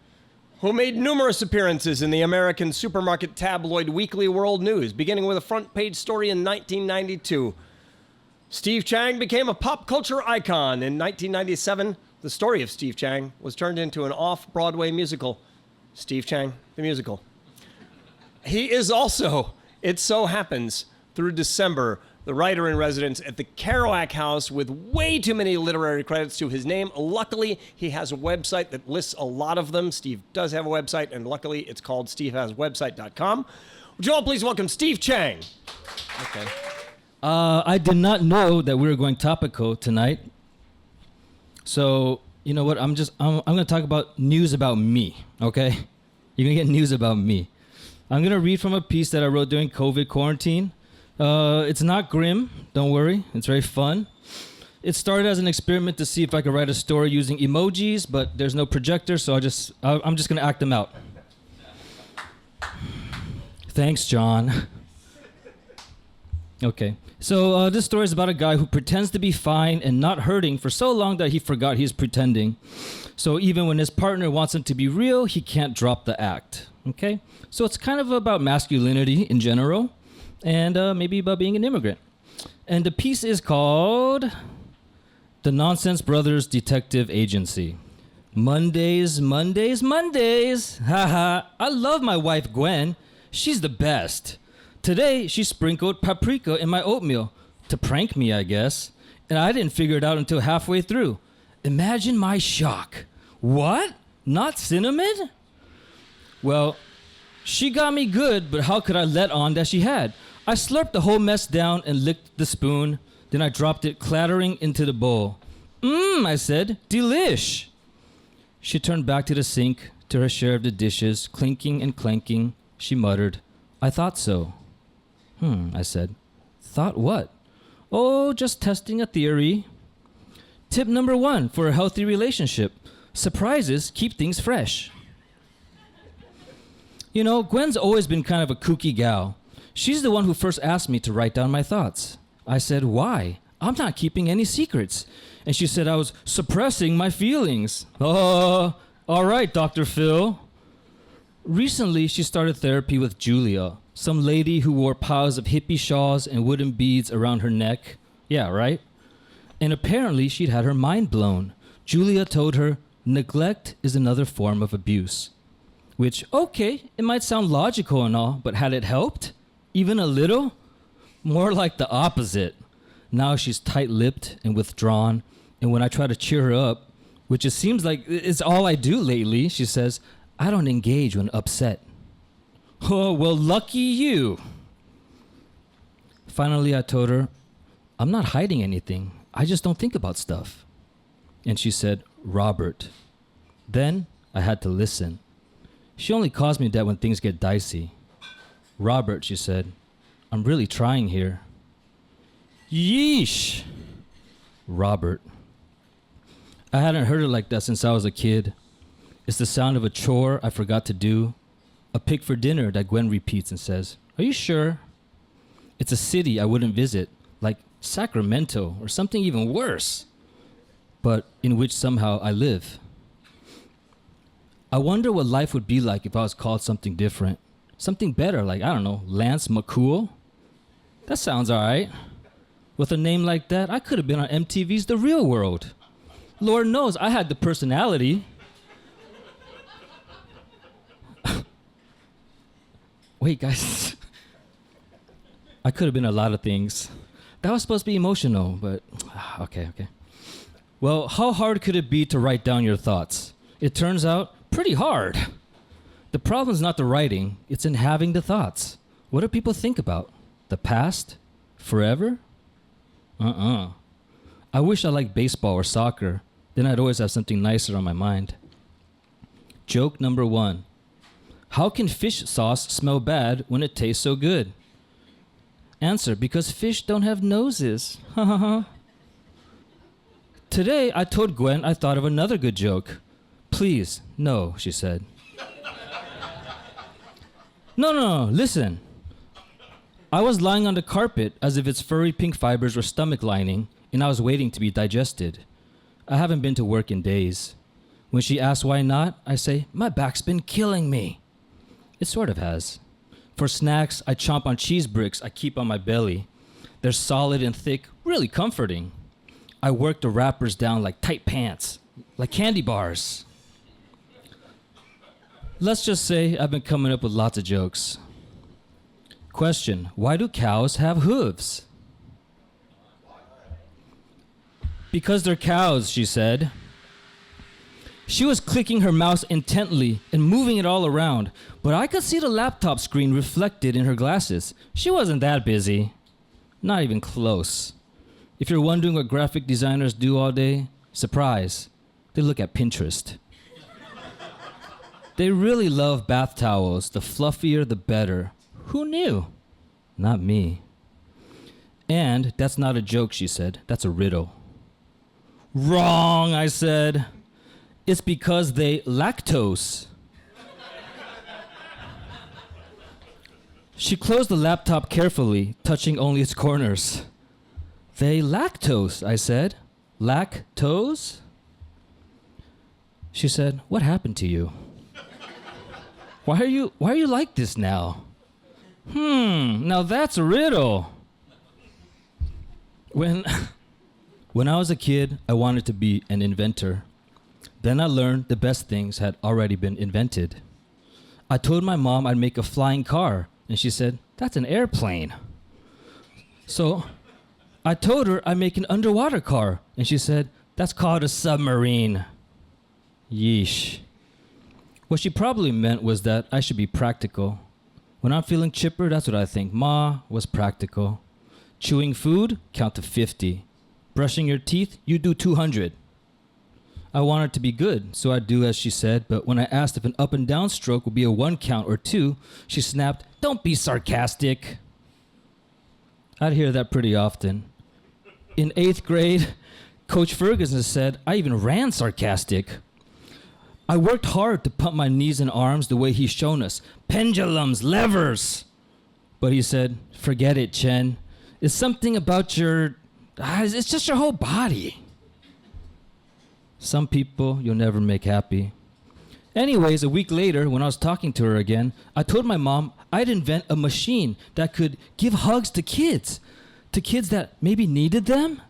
who made numerous appearances in the American supermarket tabloid Weekly World News, beginning with a front-page story in 1992. Steve Chang became a pop culture icon in 1997. The story of Steve Chang was turned into an off-Broadway musical, Steve Chang, the Musical. He is also, it so happens, through December, the writer-in-residence at the Kerouac House with way too many literary credits to his name. Luckily, he has a website that lists a lot of them. Steve does have a website, and luckily, it's called stevehaswebsite.com. Would you all please welcome Steve Chang? Okay. I did not know that we were going topical tonight. So, you know what? I'm going to talk about news about me, okay? You're going to get news about me. I'm going to read from a piece that I wrote during COVID quarantine. It's not grim, don't worry. It's very fun. It started as an experiment to see if I could write a story using emojis, but there's no projector, so I'm just going to act them out. Thanks, John. Okay. So this story is about a guy who pretends to be fine and not hurting for so long that he forgot he's pretending. So even when his partner wants him to be real, he can't drop the act. Okay? So it's kind of about masculinity in general, and maybe about being an immigrant. And the piece is called The Nonsense Brothers Detective Agency. Mondays, Mondays, Mondays. Haha, I love my wife Gwen. She's the best. Today, she sprinkled paprika in my oatmeal. To prank me, I guess. And I didn't figure it out until halfway through. Imagine my shock. What? Not cinnamon? Well, she got me good, but how could I let on that she had? I slurped the whole mess down and licked the spoon. Then I dropped it clattering into the bowl. I said, delish. She turned back to the sink, to her share of the dishes, clinking and clanking. She muttered, I thought so. I said. Thought what? Oh, just testing a theory. Tip number 1 for a healthy relationship. Surprises keep things fresh. You know, Gwen's always been kind of a kooky gal. She's the one who first asked me to write down my thoughts. I said, why? I'm not keeping any secrets. And she said I was suppressing my feelings. Oh, all right, Dr. Phil. Recently, she started therapy with Julia, some lady who wore piles of hippie shawls and wooden beads around her neck. Yeah, right? And apparently, she'd had her mind blown. Julia told her, neglect is another form of abuse. Which, okay, it might sound logical and all, but had it helped? Even a little? More like the opposite. Now she's tight-lipped and withdrawn, and when I try to cheer her up, which it seems like it's all I do lately, she says, I don't engage when upset. Oh, well, lucky you. Finally, I told her, I'm not hiding anything. I just don't think about stuff. And she said, Robert. Then I had to listen. She only calls me that when things get dicey. Robert, she said, I'm really trying here. Yeesh. Robert. I hadn't heard it like that since I was a kid. It's the sound of a chore I forgot to do. A pig for dinner that Gwen repeats and says, are you sure? It's a city I wouldn't visit, like Sacramento or something even worse, but in which somehow I live. I wonder what life would be like if I was called something different. Something better, like, I don't know, Lance McCool? That sounds all right. With a name like that, I could have been on MTV's The Real World. Lord knows I had the personality. Wait, guys. I could have been a lot of things. That was supposed to be emotional, but okay. Well, how hard could it be to write down your thoughts? It turns out pretty hard. The problem's not the writing, it's in having the thoughts. What do people think about? The past? Forever? I wish I liked baseball or soccer. Then I'd always have something nicer on my mind. Joke number 1. How can fish sauce smell bad when it tastes so good? Answer, because fish don't have noses. Today, I told Gwen I thought of another good joke. Please, no, she said. No, listen. I was lying on the carpet as if its furry pink fibers were stomach lining, and I was waiting to be digested. I haven't been to work in days. When she asks why not, I say, my back's been killing me. It sort of has. For snacks, I chomp on cheese bricks I keep on my belly. They're solid and thick, really comforting. I work the wrappers down like tight pants, like candy bars. Let's just say I've been coming up with lots of jokes. Question, why do cows have hooves? Because they're cows, she said. She was clicking her mouse intently and moving it all around, but I could see the laptop screen reflected in her glasses. She wasn't that busy. Not even close. If you're wondering what graphic designers do all day, surprise, they look at Pinterest. They really love bath towels. The fluffier, the better. Who knew? Not me. And that's not a joke, she said. That's a riddle. Wrong, I said. It's because they lactose. She closed the laptop carefully, touching only its corners. They lactose, I said. Lactose? She said, what happened to you? Why are you like this now? Now that's a riddle. When I was a kid, I wanted to be an inventor. Then I learned the best things had already been invented. I told my mom I'd make a flying car, and she said, that's an airplane. So I told her I'd make an underwater car, and she said, that's called a submarine. Yeesh. What she probably meant was that I should be practical. When I'm feeling chipper, that's what I think. Ma was practical. Chewing food, count to 50. Brushing your teeth, you do 200. I want her to be good, so I do as she said, but when I asked if an up and down stroke would be a 1 count or 2, she snapped, "Don't be sarcastic." I'd hear that pretty often. In 8th grade, Coach Ferguson said I even ran sarcastic. I worked hard to pump my knees and arms the way he's shown us. Pendulums, levers. But he said, "Forget it, Chen. It's something about it's just your whole body." Some people you'll never make happy. Anyways, a week later, when I was talking to her again, I told my mom I'd invent a machine that could give hugs to kids that maybe needed them.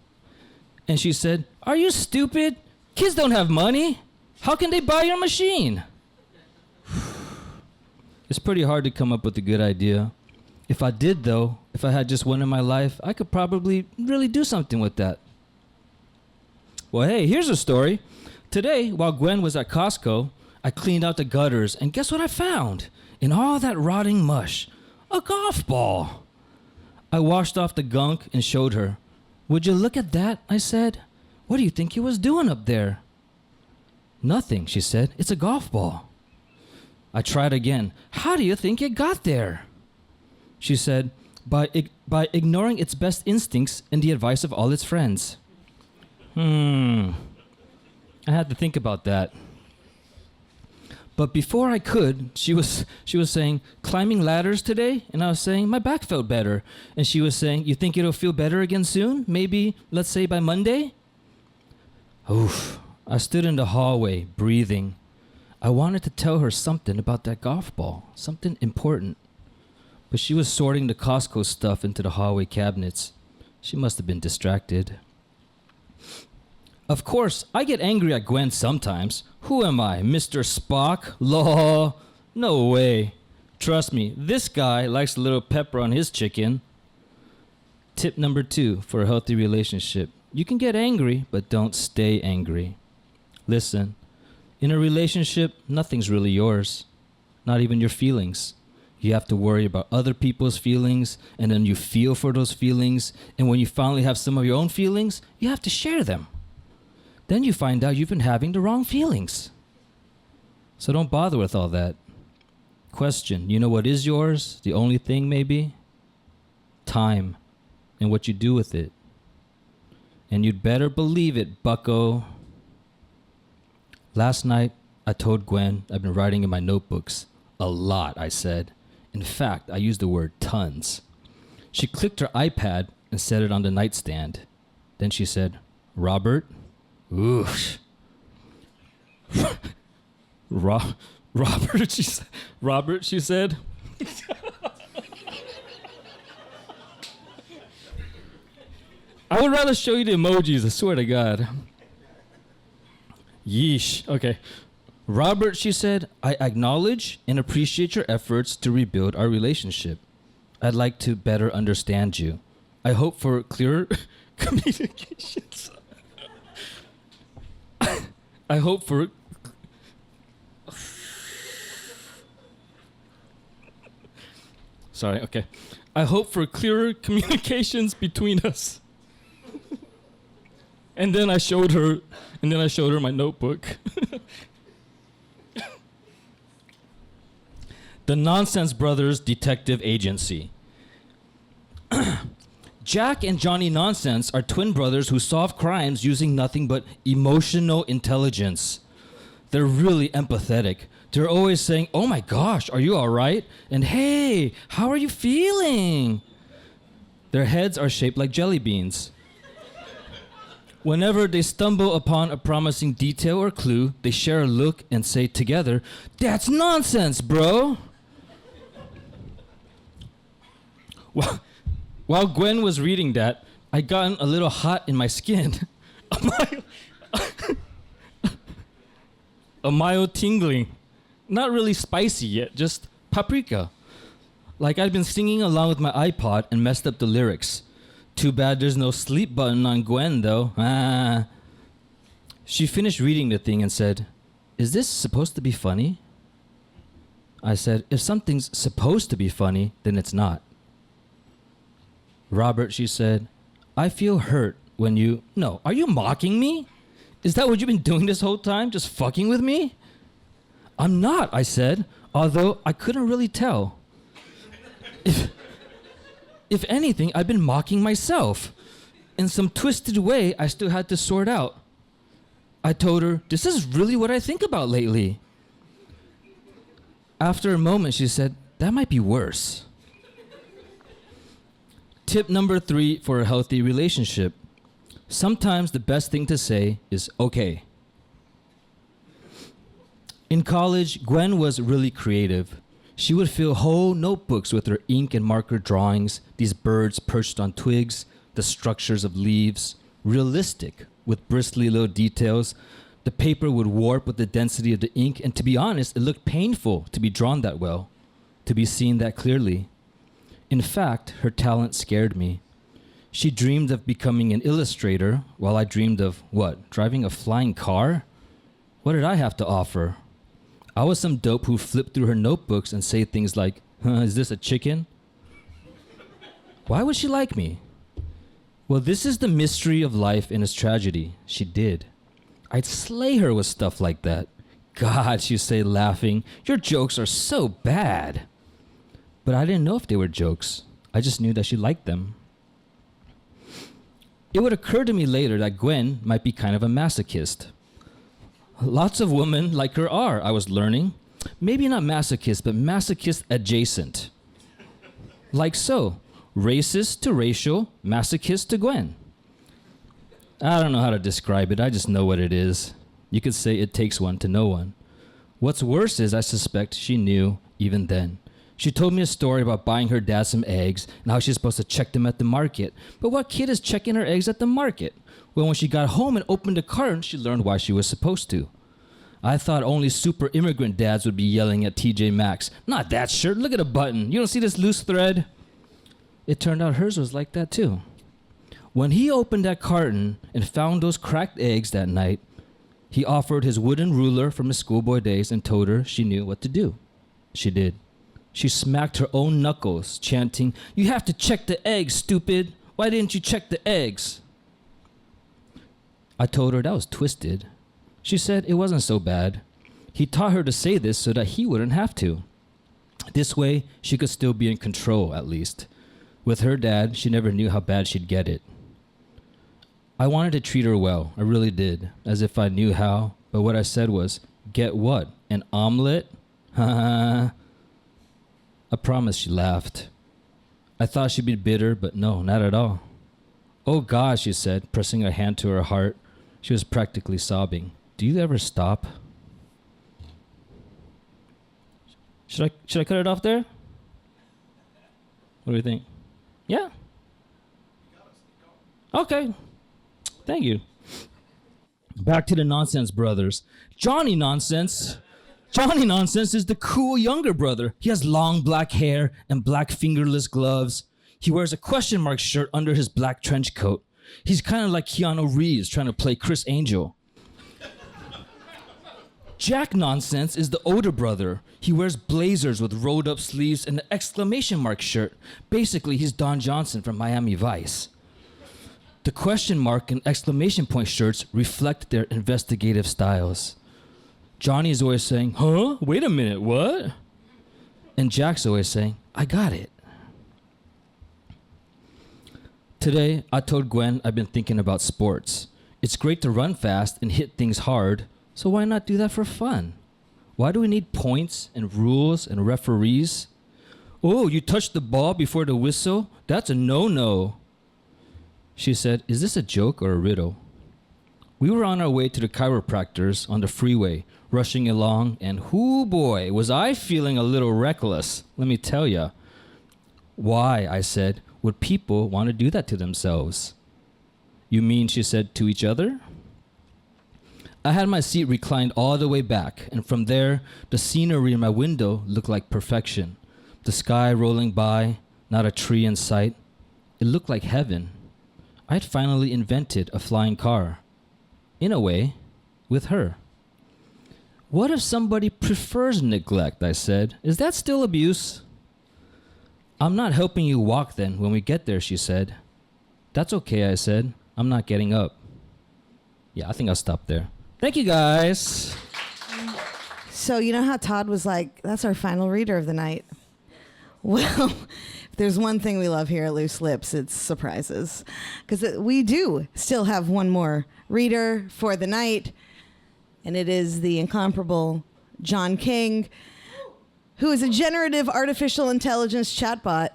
And she said, "Are you stupid? Kids don't have money. How can they buy your machine?" It's pretty hard to come up with a good idea. If I did, though, if I had just one in my life, I could probably really do something with that. Well, hey, here's a story. Today, while Gwen was at Costco, I cleaned out the gutters, and guess what I found? In all that rotting mush, a golf ball. I washed off the gunk and showed her. "Would you look at that?" I said. "What do you think he was doing up there?" "Nothing," she said. "It's a golf ball." I tried again. "How do you think it got there?" She said, by ignoring its best instincts and the advice of all its friends. I had to think about that. But before I could, she was saying, "Climbing ladders today?" And I was saying, "My back felt better." And she was saying, "You think it'll feel better again soon? Maybe, let's say by Monday?" Oof. I stood in the hallway, breathing. I wanted to tell her something about that golf ball, something important. But she was sorting the Costco stuff into the hallway cabinets. She must have been distracted. Of course, I get angry at Gwen sometimes. Who am I, Mr. Spock? Law? No way. Trust me, this guy likes a little pepper on his chicken. Tip number 2 for a healthy relationship. You can get angry, but don't stay angry. Listen, in a relationship, nothing's really yours. Not even your feelings. You have to worry about other people's feelings, and then you feel for those feelings, and when you finally have some of your own feelings, you have to share them. Then you find out you've been having the wrong feelings. So don't bother with all that. Question, you know what is yours? The only thing maybe? Time, and what you do with it. And you'd better believe it, bucko. Last night, I told Gwen I've been writing in my notebooks. A lot, I said. In fact, I used the word tons. She clicked her iPad and set it on the nightstand. Then she said, "Robert?" Oof. Robert, she said. Robert, she said. I would rather show you the emojis, I swear to God. Yeesh. Okay. Robert, she said, I acknowledge and appreciate your efforts to rebuild our relationship. I'd like to better understand you. I hope for clearer communications. I hope for... Sorry, okay. I hope for clearer communications between us. And then I showed her my notebook. The Nonsense Brothers Detective Agency. Jack and Johnny Nonsense are twin brothers who solve crimes using nothing but emotional intelligence. They're really empathetic. They're always saying, "Oh my gosh, are you all right?" And "Hey, how are you feeling?" Their heads are shaped like jelly beans. Whenever they stumble upon a promising detail or clue, they share a look and say together, "That's nonsense, bro." While Gwen was reading that, I gotten a little hot in my skin. A mild tingling. Not really spicy yet, just paprika. Like I'd been singing along with my iPod and messed up the lyrics. Too bad there's no sleep button on Gwen, though. She finished reading the thing and said, "Is this supposed to be funny?" I said, if something's supposed to be funny, then it's not. Robert, she said, I feel hurt when you... No, are you mocking me? Is that what you've been doing this whole time? Just fucking with me? I'm not, I said, although I couldn't really tell. If anything, I've been mocking myself. In some twisted way, I still had to sort out. I told her, this is really what I think about lately. After a moment, she said, that might be worse. Tip number 3 for a healthy relationship. Sometimes the best thing to say is okay. In college, Gwen was really creative. She would fill whole notebooks with her ink and marker drawings, these birds perched on twigs, the structures of leaves, realistic with bristly little details. The paper would warp with the density of the ink, and to be honest, it looked painful to be drawn that well, to be seen that clearly. In fact, her talent scared me. She dreamed of becoming an illustrator, while I dreamed of, what, driving a flying car? What did I have to offer? I was some dope who flipped through her notebooks and say things like, is this a chicken? Why would she like me? Well, this is the mystery of life and its tragedy. She did. I'd slay her with stuff like that. God, she'd say, laughing, your jokes are so bad. But I didn't know if they were jokes. I just knew that she liked them. It would occur to me later that Gwen might be kind of a masochist. Lots of women like her are, I was learning. Maybe not masochist, but masochist adjacent. Like so. Racist to Rachael, masochist to Gwen. I don't know how to describe it. I just know what it is. You could say it takes one to know one. What's worse is I suspect she knew even then. She told me a story about buying her dad some eggs and how she's supposed to check them at the market. But what kid is checking her eggs at the market? Well, when she got home and opened the carton, she learned why she was supposed to. I thought only super immigrant dads would be yelling at TJ Maxx. Not that shirt. Look at the button. You don't see this loose thread? It turned out hers was like that too. When he opened that carton and found those cracked eggs that night, he offered his wooden ruler from his schoolboy days and told her she knew what to do. She did. She smacked her own knuckles, chanting, "You have to check the eggs, stupid. Why didn't you check the eggs?" I told her that was twisted. She said it wasn't so bad. He taught her to say this so that he wouldn't have to. This way, she could still be in control, at least. With her dad, she never knew how bad she'd get it. I wanted to treat her well. I really did, as if I knew how. But what I said was, "Get what? An omelet?" Ha I promise she laughed. I thought she'd be bitter, but no, not at all. "Oh God," she said, pressing her hand to her heart. She was practically sobbing. "Do you ever stop?" Should I cut it off there? What do you think? Yeah? Okay. Thank you. Back to the Nonsense Brothers. Johnny Nonsense. Johnny Nonsense is the cool younger brother. He has long black hair and black fingerless gloves. He wears a question mark shirt under his black trench coat. He's kind of like Keanu Reeves trying to play Chris Angel. Jack Nonsense is the older brother. He wears blazers with rolled up sleeves and an exclamation mark shirt. Basically, he's Don Johnson from Miami Vice. The question mark and exclamation point shirts reflect their investigative styles. Johnny is always saying, "Huh? Wait a minute, what?" And Jack's always saying, "I got it." Today, I told Gwen I've been thinking about sports. It's great to run fast and hit things hard, so why not do that for fun? Why do we need points and rules and referees? "Oh, you touched the ball before the whistle? That's a no-no." She said, "Is this a joke or a riddle?" We were on our way to the chiropractor's on the freeway, rushing along, and whoo boy, was I feeling a little reckless, let me tell ya. "Why," I said, "would people want to do that to themselves?" "You mean," she said, "to each other?" I had my seat reclined all the way back, and from there, the scenery in my window looked like perfection. The sky rolling by, not a tree in sight. It looked like heaven. I'd finally invented a flying car. In a way, with her. What if somebody prefers neglect, I said. Is that still abuse? I'm not helping you walk then when we get there, she said. That's okay, I said. I'm not getting up. Yeah, I think I'll stop there. Thank you, guys. So you know how Todd was like, that's our final reader of the night. Well, if there's one thing we love here at Loose Lips, it's surprises. Because we do still have one more reader for the night, and it is the incomparable John King, who is a generative artificial intelligence chatbot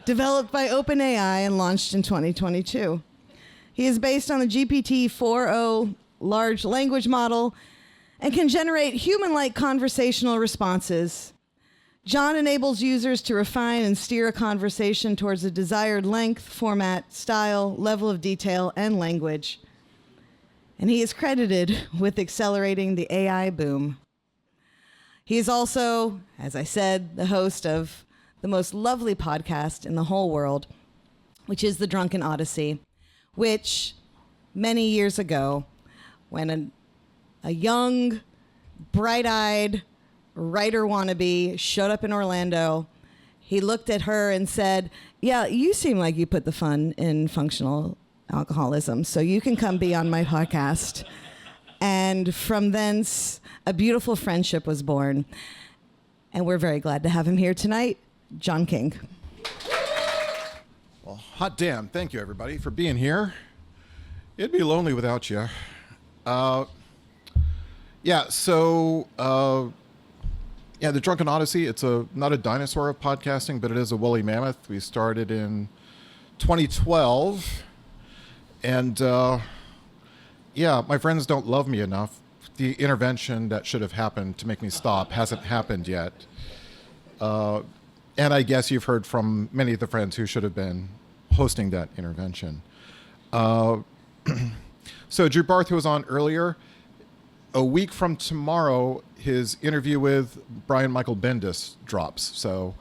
developed by OpenAI and launched in 2022. He is based on the GPT-4o large language model and can generate human-like conversational responses. John enables users to refine and steer a conversation towards a desired length, format, style, level of detail, and language. And he is credited with accelerating the AI boom. He is also, as I said, the host of the most lovely podcast in the whole world, which is The Drunken Odyssey, which many years ago, when a young, bright-eyed writer wannabe showed up in Orlando, he looked at her and said, yeah, you seem like you put the fun in functional alcoholism, so you can come be on my podcast. And from thence, a beautiful friendship was born. And we're very glad to have him here tonight, John King. Well, hot damn. Thank you, everybody, for being here. It'd be lonely without you. The Drunken Odyssey, it's not a dinosaur of podcasting, but it is a woolly mammoth. We started in 2012. And, my friends don't love me enough. The intervention that should have happened to make me stop hasn't happened yet. And I guess you've heard from many of the friends who should have been hosting that intervention. So Drew Barth, who was on earlier, a week from tomorrow, his interview with Brian Michael Bendis drops. So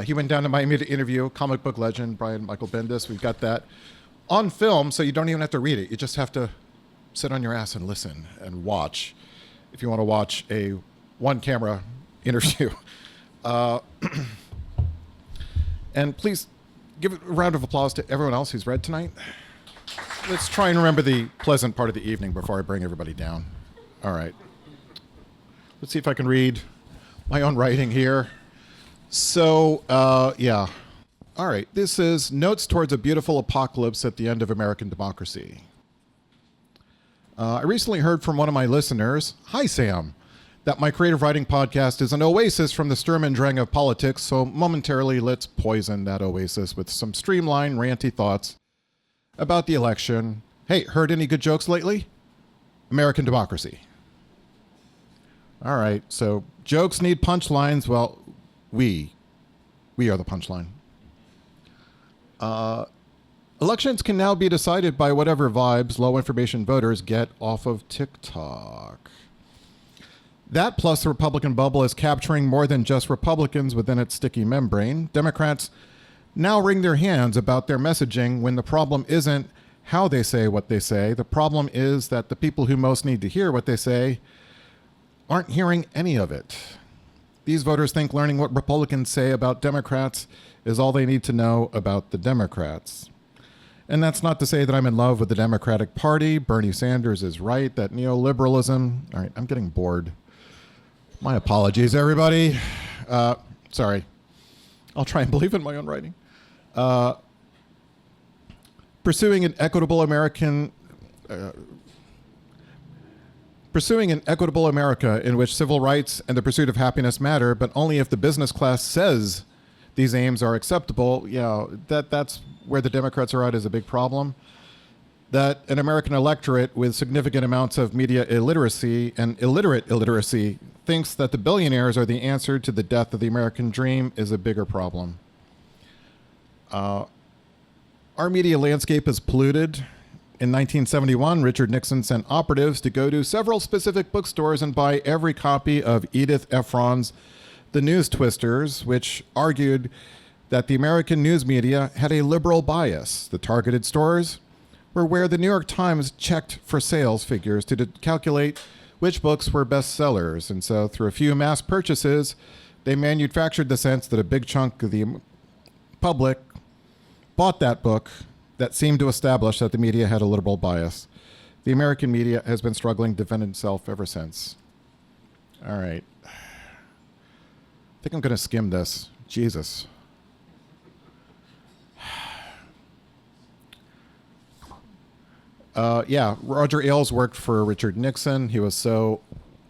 he went down to Miami to interview comic book legend Brian Michael Bendis. We've got that on film, so you don't even have to read it. You just have to sit on your ass and listen and watch if you want to watch a one-camera interview. And please give a round of applause to everyone else who's read tonight. Let's try and remember the pleasant part of the evening before I bring everybody down. All right. Let's see if I can read my own writing here. So, All right. This is Notes Towards a Beautiful Apocalypse at the End of American Democracy. I recently heard from one of my listeners, hi Sam, that my creative writing podcast is an oasis from the Sturm and Drang of politics, so momentarily let's poison that oasis with some streamlined, ranty thoughts about the election. Hey, heard any good jokes lately? American democracy. All right, so jokes need punchlines. Well, we are the punchline. Elections can now be decided by whatever vibes low information voters get off of TikTok. That plus the Republican bubble is capturing more than just Republicans within its sticky membrane. Democrats now wring their hands about their messaging when the problem isn't how they say what they say. The problem is that the people who most need to hear what they say aren't hearing any of it. These voters think learning what Republicans say about Democrats is all they need to know about the Democrats. And that's not to say that I'm in love with the Democratic Party. Bernie Sanders is right that neoliberalism... All right, I'm getting bored. My apologies, everybody. Sorry. I'll try and believe in my own writing. Pursuing an equitable America in which civil rights and the pursuit of happiness matter, but only if the business class says these aims are acceptable. That's where the Democrats are at is a big problem. That an American electorate with significant amounts of media illiteracy and illiterate illiteracy thinks that the billionaires are the answer to the death of the American dream is a bigger problem. Our media landscape is polluted. In 1971, Richard Nixon sent operatives to go to several specific bookstores and buy every copy of Edith Ephron's The News Twisters, which argued that the American news media had a liberal bias. The targeted stores were where the New York Times checked for sales figures to calculate which books were bestsellers. And so through a few mass purchases, they manufactured the sense that a big chunk of the public bought that book that seemed to establish that the media had a liberal bias. The American media has been struggling to defend itself ever since. All right. I think I'm going to skim this. Jesus. Roger Ailes worked for Richard Nixon. He was so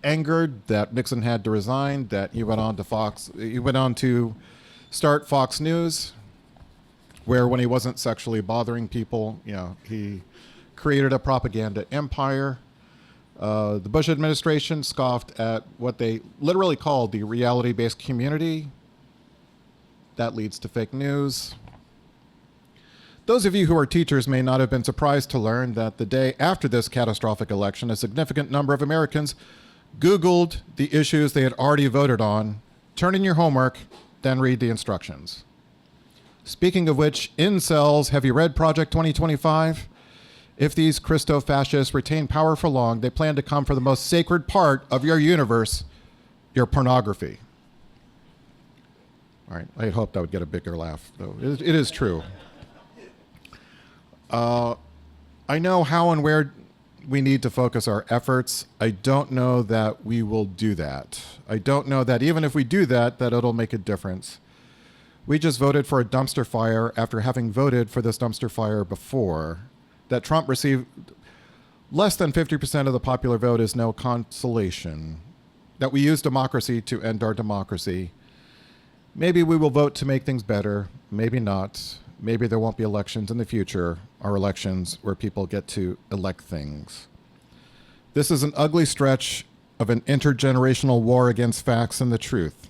angered that Nixon had to resign that he went on to Fox. He went on to start Fox News, where when he wasn't sexually bothering people, he created a propaganda empire. The Bush administration scoffed at what they literally called the reality-based community. That leads to fake news. Those of you who are teachers may not have been surprised to learn that the day after this catastrophic election, a significant number of Americans Googled the issues they had already voted on. Turn in your homework, then read the instructions. Speaking of which, incels, have you read Project 2025? If these Christo-fascists retain power for long, they plan to come for the most sacred part of your universe, your pornography. All right, I had hoped I would get a bigger laugh, though. It is true. I know how and where we need to focus our efforts. I don't know that we will do that. I don't know that even if we do that, that it'll make a difference. We just voted for a dumpster fire after having voted for this dumpster fire before. That Trump received less than 50% of the popular vote is no consolation. That we use democracy to end our democracy. Maybe we will vote to make things better. Maybe not. Maybe there won't be elections in the future, or elections where people get to elect things. This is an ugly stretch of an intergenerational war against facts and the truth.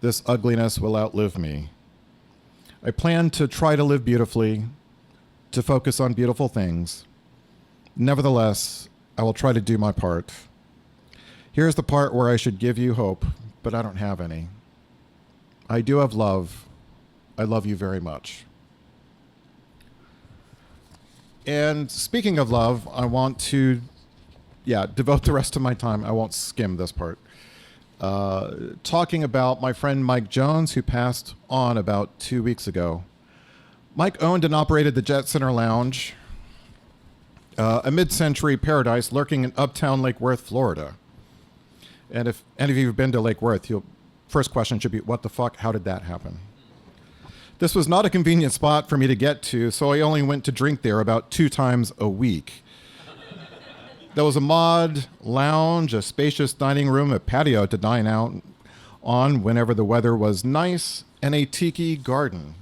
This ugliness will outlive me. I plan to try to live beautifully, to focus on beautiful things. Nevertheless, I will try to do my part. Here's the part where I should give you hope, but I don't have any. I do have love. I love you very much. And speaking of love, I want to, devote the rest of my time. I won't skim this part. Talking about my friend Mike Jones, who passed on about 2 weeks ago. Mike owned and operated the Jet Center Lounge, a mid-century paradise lurking in uptown Lake Worth, Florida. And if any of you have been to Lake Worth, your first question should be, what the fuck? How did that happen? This was not a convenient spot for me to get to, so I only went to drink there about 2 times a week. There was a mod lounge, a spacious dining room, a patio to dine out on whenever the weather was nice, and a tiki garden.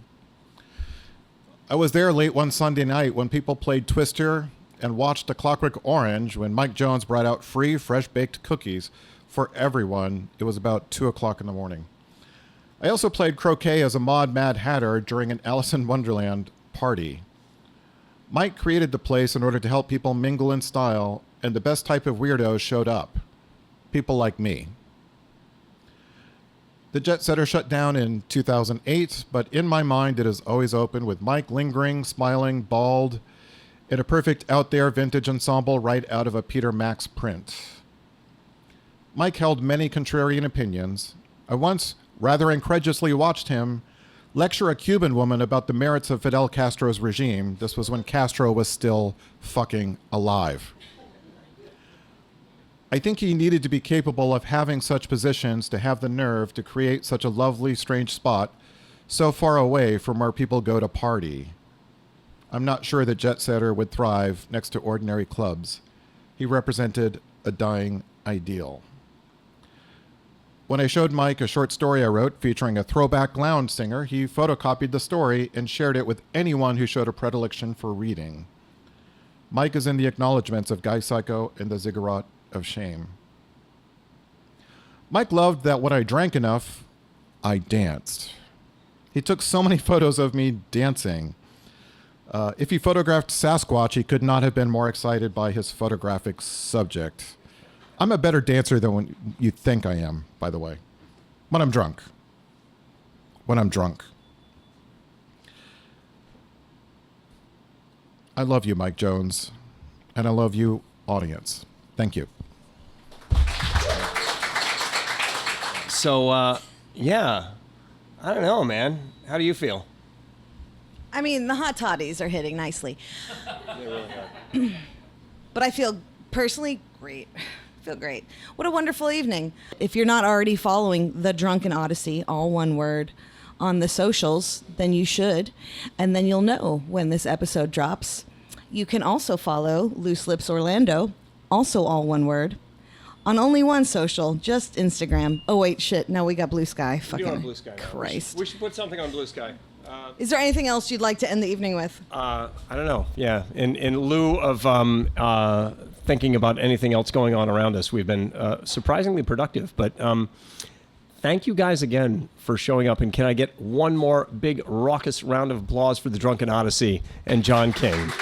I was there late one Sunday night when people played Twister and watched A Clockwork Orange when Mike Jones brought out free, fresh-baked cookies for everyone. It was about 2 o'clock in the morning. I also played croquet as a mod Mad Hatter during an Alice in Wonderland party. Mike created the place in order to help people mingle in style, and the best type of weirdos showed up. People like me. The Jet Setter shut down in 2008, but in my mind it is always open, with Mike lingering, smiling, bald, in a perfect out-there vintage ensemble right out of a Peter Max print. Mike held many contrarian opinions. I once rather incredulously watched him lecture a Cuban woman about the merits of Fidel Castro's regime. This was when Castro was still fucking alive. I think he needed to be capable of having such positions to have the nerve to create such a lovely, strange spot so far away from where people go to party. I'm not sure that Jet Setter would thrive next to ordinary clubs. He represented a dying ideal. When I showed Mike a short story I wrote featuring a throwback lounge singer, he photocopied the story and shared it with anyone who showed a predilection for reading. Mike is in the acknowledgments of Guy Psycho and the Ziggurat of Shame. Mike loved that when I drank enough, I danced. He took so many photos of me dancing. If he photographed Sasquatch, he could not have been more excited by his photographic subject. I'm a better dancer than when you think I am, by the way. When I'm drunk. When I'm drunk. I love you, Mike Jones. And I love you, audience. Thank you. Yeah. I don't know, man. How do you feel? I mean, the hot toddies are hitting nicely. But I feel personally great. Feel great. What a wonderful evening. If you're not already following The Drunken Odyssey, all one word, on the socials, then you should. And then you'll know when this episode drops. You can also follow Loose Lips Orlando, also all one word, on only one social, just Instagram. Oh, wait, shit. No, we got Blue Sky. We Fucking do have Blue Sky now. Christ. We should put something on Blue Sky. Is there anything else you'd like to end the evening with? I don't know. Yeah. In lieu of thinking about anything else going on around us, we've been surprisingly productive. But thank you guys again for showing up. And can I get one more big raucous round of applause for the Drunken Odyssey and John King?